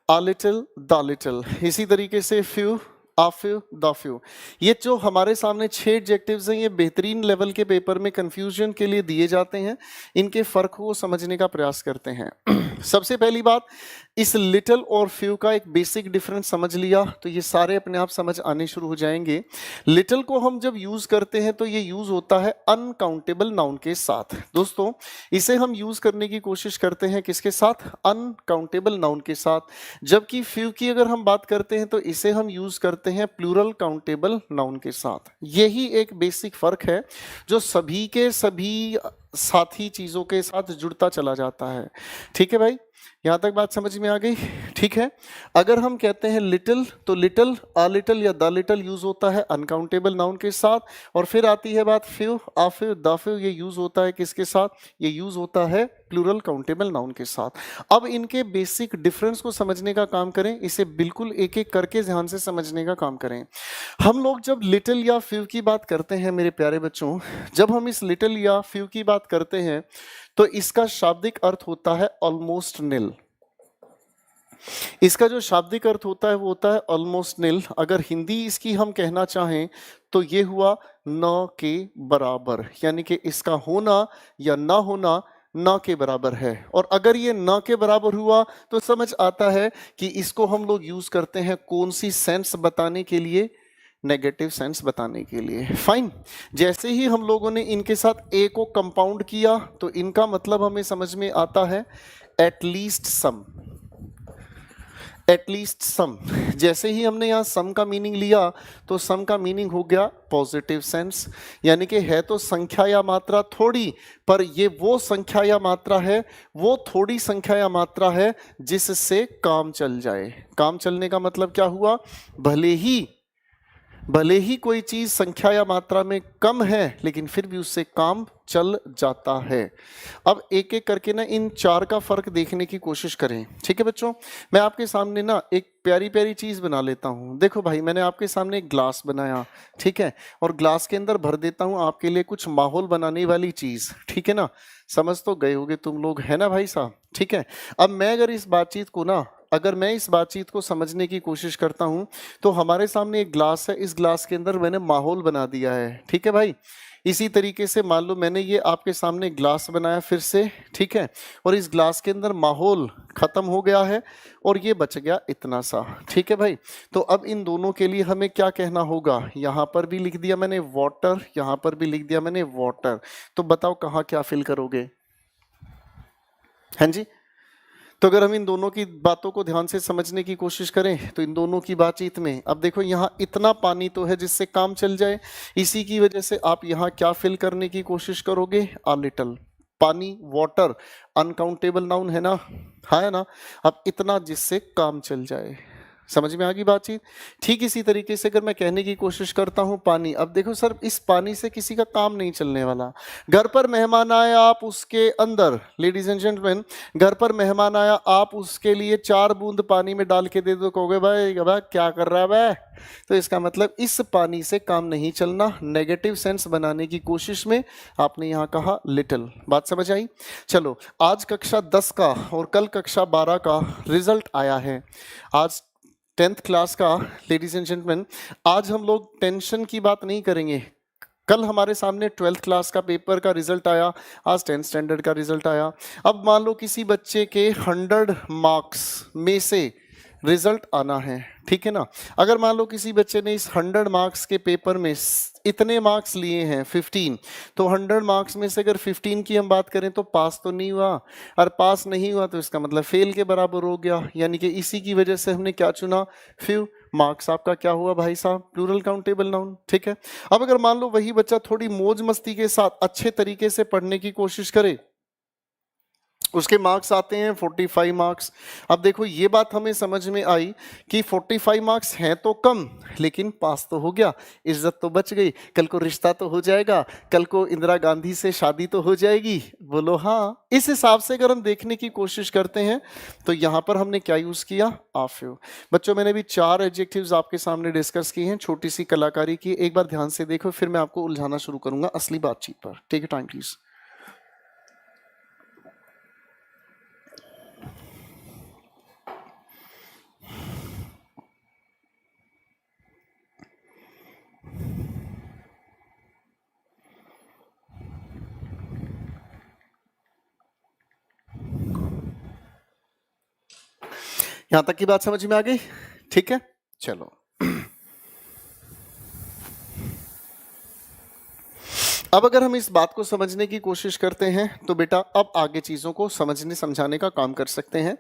uh little, the little. इसी तरीके से few, uh few, the few. ये जो हमारे सामने 6 एडजेक्टिव्स हैं ये बेहतरीन लेवल के पेपर में कंफ्यूजन के लिए दिए जाते हैं। इनके फर्क को समझने का प्रयास करते हैं। सबसे पहली बात, इस लिटिल और फ्यू का एक बेसिक डिफरेंस समझ लिया तो ये सारे अपने आप समझ आने शुरू हो जाएंगे। लिटिल को हम जब यूज करते हैं तो ये यूज होता है अनकाउंटेबल नाउन के साथ। दोस्तों इसे हम यूज करने की कोशिश करते हैं किसके साथ? अनकाउंटेबल नाउन के साथ। जबकि फ्यू की अगर हम बात करते हैं तो इसे हम यूज करते हैं प्लूरल काउंटेबल नाउन के साथ। यही एक बेसिक फर्क है जो सभी के सभी साथी चीजों के साथ जुड़ता चला जाता है। ठीक है भाई, यहां तक बात समझ में आ गई? ठीक है, अगर हम कहते हैं लिटिल तो लिटिल, आ लिटिल या द लिटिल यूज होता है अनकाउंटेबल नाउन के साथ। और फिर आती है बात few, uh few, the few, ये यूज होता है किसके साथ? ये यूज होता है प्लूरल काउंटेबल नाउन के साथ। अब इनके बेसिक डिफरेंस को समझने का काम करें, इसे बिल्कुल एक एक करके ध्यान से समझने का काम करें। हम लोग जब लिटिल या फ्यू की बात करते हैं मेरे प्यारे बच्चों, जब हम इस लिटिल या फ्यू की बात करते हैं तो इसका शाब्दिक अर्थ होता है ऑलमोस्ट निल। इसका जो शाब्दिक अर्थ होता है वो होता है ऑलमोस्ट निल। अगर हिंदी इसकी हम कहना चाहें तो ये हुआ न के बराबर, यानी कि इसका होना या ना होना न के बराबर है। और अगर ये न के बराबर हुआ तो समझ आता है कि इसको हम लोग यूज करते हैं कौन सी सेंस बताने के लिए? नेगेटिव सेंस बताने के लिए। फाइन, जैसे ही हम लोगों ने इनके साथ ए को कंपाउंड किया तो इनका मतलब हमें समझ में आता है एटलीस्ट सम, एटलीस्ट सम। जैसे ही हमने यहाँ सम का मीनिंग लिया तो सम का मीनिंग हो गया पॉजिटिव सेंस, यानी कि है तो संख्या या मात्रा थोड़ी, पर ये वो संख्या या मात्रा है, वो थोड़ी संख्या या मात्रा है जिससे काम चल जाए। काम चलने का मतलब क्या हुआ? भले ही कोई चीज संख्या या मात्रा में कम है लेकिन फिर भी उससे काम चल जाता है। अब एक एक करके ना इन 4 का फर्क देखने की कोशिश करें। ठीक है बच्चों, मैं आपके सामने ना एक प्यारी प्यारी चीज बना लेता हूं। देखो भाई, मैंने आपके सामने एक ग्लास बनाया, ठीक है, और ग्लास के अंदर भर देता हूं आपके लिए कुछ माहौल बनाने वाली चीज। ठीक है ना, समझ तो गए होगे तुम लोग, है ना भाई साहब? ठीक है, अब मैं अगर इस बातचीत को समझने की कोशिश करता हूं तो हमारे सामने एक ग्लास है, इस ग्लास के अंदर मैंने माहौल बना दिया है। ठीक है भाई, इसी तरीके से मान लो मैंने ये आपके सामने ग्लास बनाया फिर से, ठीक है, और इस ग्लास के अंदर माहौल खत्म हो गया है और ये बच गया इतना सा, ठीक है भाई। तो अब इन दोनों के लिए हमें क्या कहना होगा, यहां पर भी लिख दिया मैंने वाटर, यहां पर भी लिख दिया मैंने वाटर। तो बताओ कहाँ क्या फिल करोगे? हाँ जी। तो अगर हम इन दोनों की बातों को ध्यान से समझने की कोशिश करें तो इन दोनों की बातचीत में, अब देखो यहाँ इतना पानी तो है जिससे काम चल जाए, इसी की वजह से आप यहाँ क्या फिल करने की कोशिश करोगे? A little. पानी, वाटर, अनकाउंटेबल नाउन है ना, हाँ है ना। अब इतना जिससे काम चल जाए, समझ में आ गई बातचीत? ठीक इसी तरीके से अगर मैं कहने की कोशिश करता हूं पानी, अब देखो सर इस पानी से किसी का काम नहीं चलने वाला। घर पर मेहमान आया, आप उसके अंदर, लेडीज एंड जेंटलमैन, घर पर मेहमान आया, आप उसके लिए 4 बूंद पानी में डाल के दे दो, कहोगे भाई भाई क्या कर रहा है भाई? तो इसका मतलब इस पानी से काम नहीं चलना। नेगेटिव सेंस बनाने की कोशिश में आपने यहाँ कहा लिटिल। बात समझ आई? चलो, आज कक्षा 10 का और कल कक्षा 12 का रिजल्ट आया है। आज 10th क्लास का, लेडीज एंड जेंटलमैन, आज हम लोग टेंशन की बात नहीं करेंगे। कल हमारे सामने 12th क्लास का पेपर का रिजल्ट आया, आज 10th स्टैंडर्ड का रिजल्ट आया। अब मान लो किसी बच्चे के 100 मार्क्स में से रिजल्ट आना है, ठीक है ना। अगर मान लो किसी बच्चे ने इस 100 मार्क्स के पेपर में इतने मार्क्स लिए हैं 15, तो 100 मार्क्स में से अगर 15 की हम बात करें तो पास तो नहीं हुआ, और पास नहीं हुआ तो इसका मतलब फेल के बराबर हो गया। यानी कि इसी की वजह से हमने क्या चुना? Few marks. आपका क्या हुआ भाई साहब? प्लूरल काउंटेबल नाउन, ठीक है। अब अगर मान लो वही बच्चा थोड़ी मौज मस्ती के साथ अच्छे तरीके से पढ़ने की कोशिश करे, उसके मार्क्स आते हैं 45 मार्क्स। अब देखो ये बात हमें समझ में आई कि 45 मार्क्स हैं तो कम, लेकिन पास तो हो गया, इज्जत तो बच गई, कल को रिश्ता तो हो जाएगा, कल को इंदिरा गांधी से शादी तो हो जाएगी। बोलो हाँ। इस हिसाब से अगर हम देखने की कोशिश करते हैं तो यहाँ पर हमने क्या यूज किया? आफ्यो। बच्चों मैंने भी 4 एडजेक्टिव्स आपके सामने डिस्कस किए हैं, छोटी सी कलाकारी की। एक बार ध्यान से देखो, फिर मैं आपको उलझाना शुरू करूंगा असली बातचीत पर। Take time please. यहां तक की बात समझ में आ गई? ठीक है, चलो। अब अगर हम इस बात को समझने की कोशिश करते हैं तो बेटा अब आगे चीजों को समझने समझाने का काम कर सकते हैं।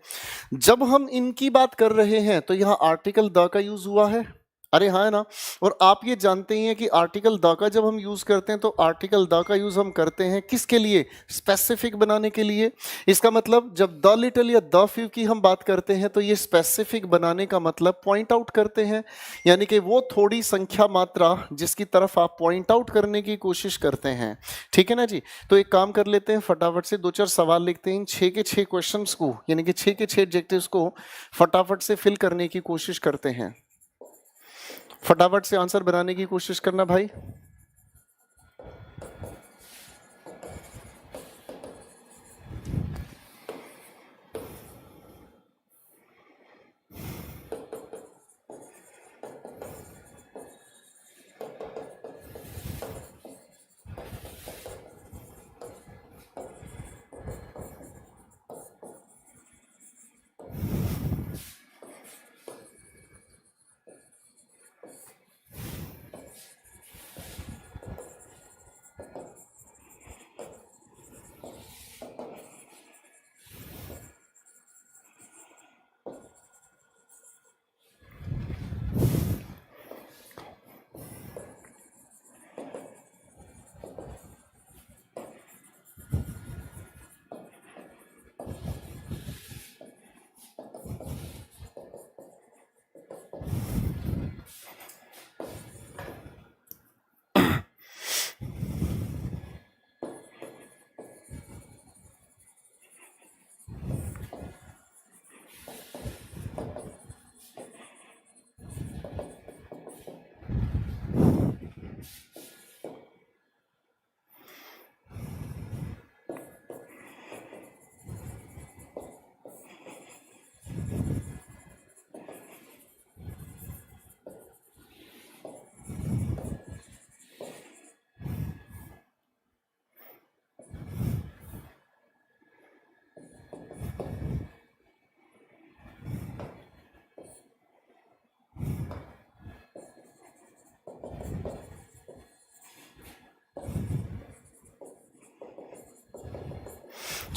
जब हम इनकी बात कर रहे हैं तो यहां आर्टिकल द का यूज हुआ है, अरे हाँ है ना। और आप ये जानते ही हैं कि आर्टिकल द का जब हम यूज करते हैं तो आर्टिकल द का यूज हम करते हैं किसके लिए? स्पेसिफिक बनाने के लिए। इसका मतलब जब द लिटिल या द फ्यू की हम बात करते हैं तो ये स्पेसिफिक बनाने का मतलब पॉइंट आउट करते हैं, यानी कि वो थोड़ी संख्या मात्रा जिसकी तरफ आप पॉइंट आउट करने की कोशिश करते हैं, ठीक है ना जी। तो एक काम कर लेते हैं, फटाफट से 2-4 सवाल लिखते हैं, 6 के 6 क्वेश्चंस को, यानी कि 6 के 6 एडजेक्टिव्स को फटाफट से फिल करने की कोशिश करते हैं। फटाफट से आंसर बनाने की कोशिश करना भाई।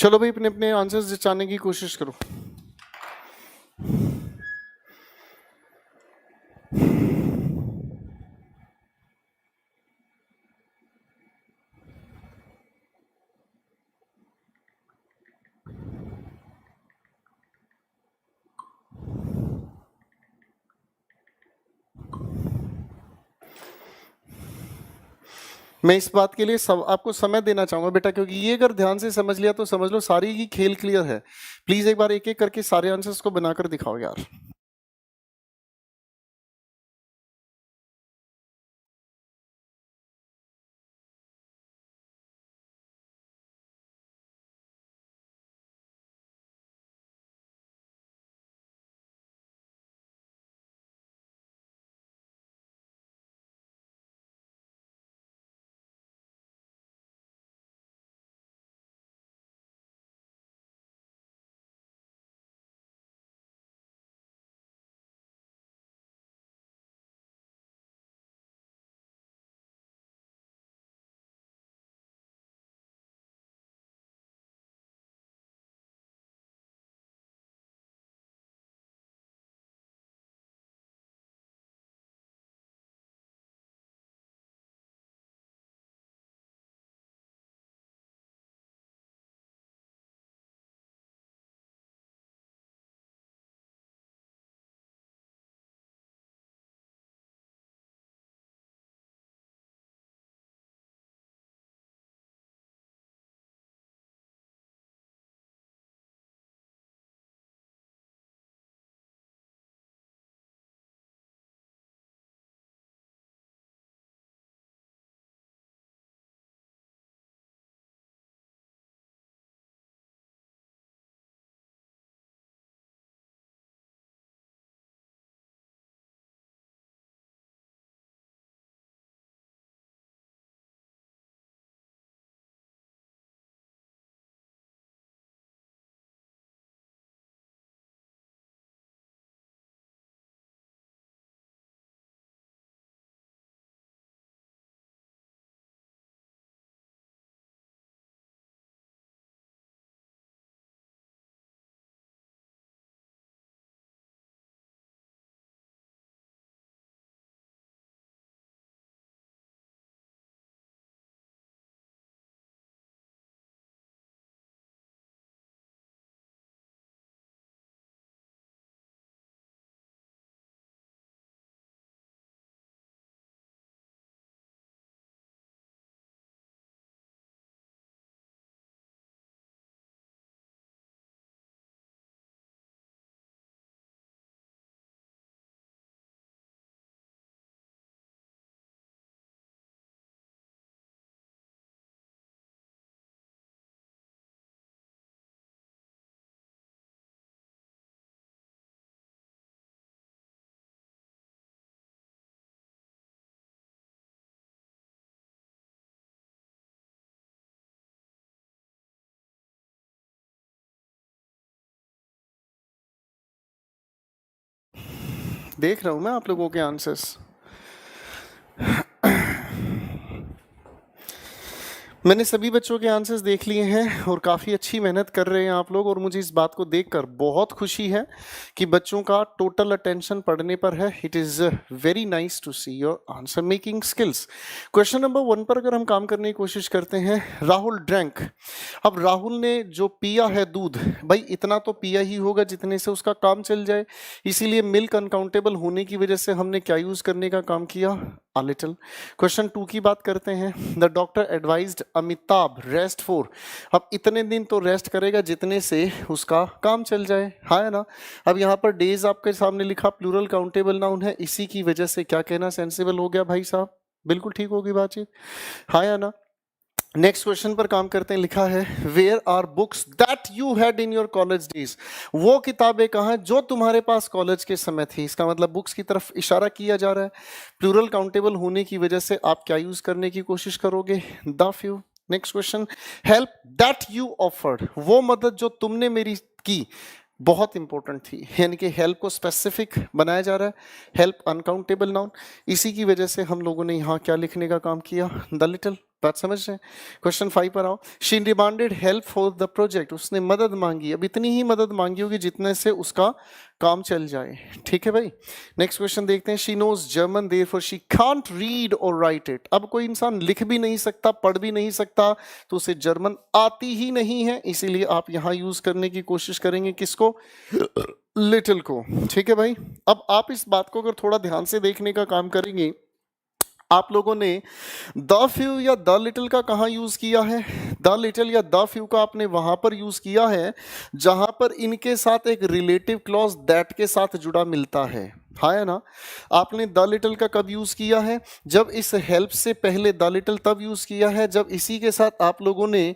चलो भाई अपने अपने आंसर्स जचाने की कोशिश करो। मैं इस बात के लिए आपको समय देना चाहूंगा बेटा, क्योंकि ये अगर ध्यान से समझ लिया तो समझ लो सारी की खेल क्लियर है। प्लीज एक बार एक एक करके सारे आंसर्स को बनाकर दिखाओ यार। देख रहा हूं मैं आप लोगों के आंसर्स। मैंने सभी बच्चों के आंसर्स देख लिए हैं और काफ़ी अच्छी मेहनत कर रहे हैं आप लोग, और मुझे इस बात को देखकर बहुत खुशी है कि बच्चों का टोटल अटेंशन पढ़ने पर है। It is very nice to see your answer making skills. Question number 1 पर अगर हम काम करने की कोशिश करते हैं, राहुल ड्रैंक। अब राहुल ने जो पिया है दूध, भाई इतना तो पिया ही होगा जितने से उसका काम चल जाए, इसीलिए मिल्क अनकाउंटेबल होने की वजह से हमने क्या यूज़ करने का काम किया, a little। क्वेश्चन 2 की बात करते हैं, the doctor advised Amitabh rest for. अब इतने दिन तो रेस्ट करेगा जितने से उसका काम चल जाए, हाँ है ना। अब यहाँ पर डेज आपके सामने लिखा, प्लूरल काउंटेबल नाउन है, इसी की वजह से क्या कहना सेंसिबल हो गया भाई साहब, बिल्कुल ठीक होगी बातचीत, हाँ या ना। नेक्स्ट क्वेश्चन पर काम करते हैं, लिखा है where are books that you had in your college days. वो किताबें कहाँ हैं जो तुम्हारे पास कॉलेज के समय थी। इसका मतलब बुक्स की तरफ इशारा किया जा रहा है। प्लूरल काउंटेबल होने की वजह से आप क्या यूज करने की कोशिश करोगे, the few. Next question, help that you offered. वो मदद जो तुमने मेरी की बहुत इंपॉर्टेंट थी, यानी कि हेल्प को स्पेसिफिक बनाया जा रहा है, हेल्प अनकाउंटेबल नाउन, इसी की वजह से हम लोगों ने यहाँ क्या लिखने का काम किया, द लिटिल। बात समझ रहे हैं? क्वेश्चन 5 पर आओ। She demanded help for the project, उसने मदद मांगी, अब इतनी ही मदद मांगी होगी जितने से उसका काम चल जाए। ठीक है भाई, नेक्स्ट क्वेश्चन देखते हैं। She knows German therefore she can't read और राइट इट, अब कोई इंसान लिख भी नहीं सकता, पढ़ भी नहीं सकता, तो उसे जर्मन आती ही नहीं है, इसीलिए आप यहां यूज करने की कोशिश करेंगे किसको? लिटिल को। ठीक है भाई, अब आप इस बात को अगर थोड़ा ध्यान से देखने का काम करेंगे, आप लोगों ने द फ्यू या द लिटिल का कहाँ यूज किया है? द लिटिल या द फ्यू का आपने वहां पर यूज किया है जहां पर इनके साथ एक रिलेटिव क्लॉज दैट के साथ जुड़ा मिलता है, हाँ है ना? आपने द लिटिल का कब यूज किया है? जब इस हेल्प से पहले द लिटिल तब यूज किया है जब इसी के साथ आप लोगों ने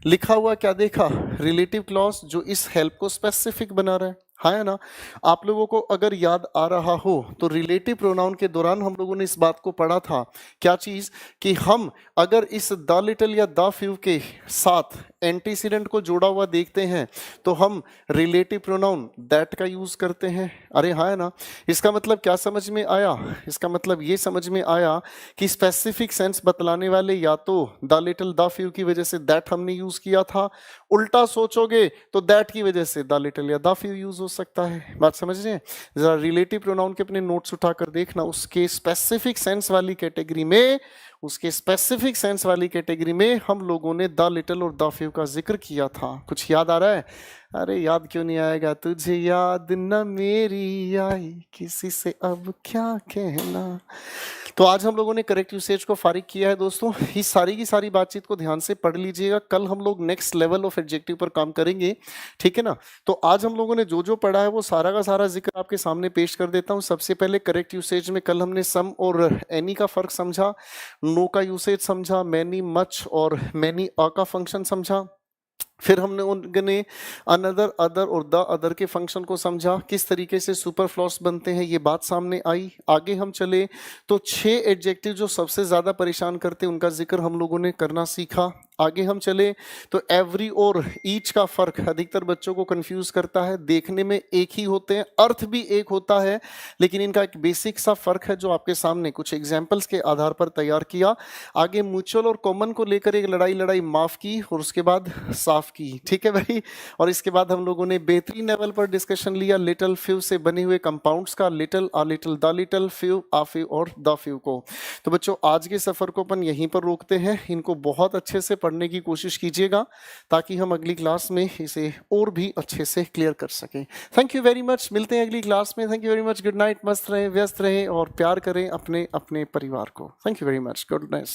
लिखा हुआ क्या देखा? रिलेटिव क्लॉज, जो इस हेल्प को स्पेसिफिक बना रहा है, हाँ है ना? आप लोगों को अगर याद आ रहा हो तो रिलेटिव प्रोनाउन के दौरान हम लोगों ने इस बात को पढ़ा था, क्या चीज? कि हम अगर इस द लिटिल या द फ्यू के साथ एंटीसीडेंट को जोड़ा हुआ देखते हैं तो हम रिलेटिव प्रोनाउन दैट का यूज करते हैं। अरे हाँ है ना? इसका मतलब क्या समझ में आया? इसका मतलब ये समझ में आया कि स्पेसिफिक सेंस बतलाने वाले या तो द लिटिल द फ्यू की वजह से दैट हमने यूज किया था, उल्टा सोचोगे तो दैट की वजह से द लिटिल या द फ्यू यूज हो सकता है। बात समझ रहे हैं? जरा रिलेटिव प्रोनाउन के अपने नोट्स उठाकर देखना, उसके स्पेसिफिक सेंस वाली कैटेगरी में, उसके स्पेसिफिक सेंस वाली कैटेगरी में हम लोगों ने द लिटिल और द फ्यू का जिक्र किया था। कुछ याद आ रहा है? अरे याद क्यों नहीं आएगा? तुझे याद न मेरी आई, किसी से अब क्या कहना। तो आज हम लोगों ने करेक्ट यूसेज को फारिग किया है दोस्तों। इस सारी की सारी बातचीत को ध्यान से पढ़ लीजिएगा, कल हम लोग नेक्स्ट लेवल ऑफ एडजेक्टिव पर काम करेंगे, ठीक है ना? तो आज हम लोगों ने जो जो पढ़ा है वो सारा का सारा जिक्र आपके सामने पेश कर देता हूँ। सबसे पहले करेक्ट यूसेज में कल हमने सम और एनी का फर्क समझा, नो का यूसेज समझा, मैनी मच और मैनी अ का फंक्शन समझा, फिर हमने उनने अनदर, अदर और द अदर के फंक्शन को समझा, किस तरीके से सुपरफ्लॉस बनते हैं ये बात सामने आई। आगे हम चले तो 6 एडजेक्टिव जो सबसे ज्यादा परेशान करते हैं उनका जिक्र हम लोगों ने करना सीखा। आगे हम चले तो एवरी और ईच का फर्क अधिकतर बच्चों को कंफ्यूज करता है, देखने में एक ही होते हैं, अर्थ भी एक होता है, लेकिन इनका एक बेसिक सा फर्क है जो आपके सामने कुछ एग्जाम्पल्स के आधार पर तैयार किया। आगे म्यूचुअल और कॉमन को लेकर एक लड़ाई माफ की और उसके बाद साफ की, ठीक है भाई। और इसके बाद हम लोगों ने बेहतरीन लेवल पर डिस्कशन लिया लिटिल फ्यू से बने हुए कंपाउंड्स का, little, uh little, the little, few, uh few और द फ्यू को। तो बच्चों आज के सफर को अपन यहीं पर रोकते हैं, इनको बहुत अच्छे से पढ़ने की कोशिश कीजिएगा ताकि हम अगली क्लास में इसे और भी अच्छे से क्लियर कर सकें। थैंक यू वेरी मच, मिलते हैं अगली क्लास में। Thank you very much, good night, मस्त रहें, व्यस्त रहें और प्यार करें अपने अपने परिवार को। Thank you very much, good night.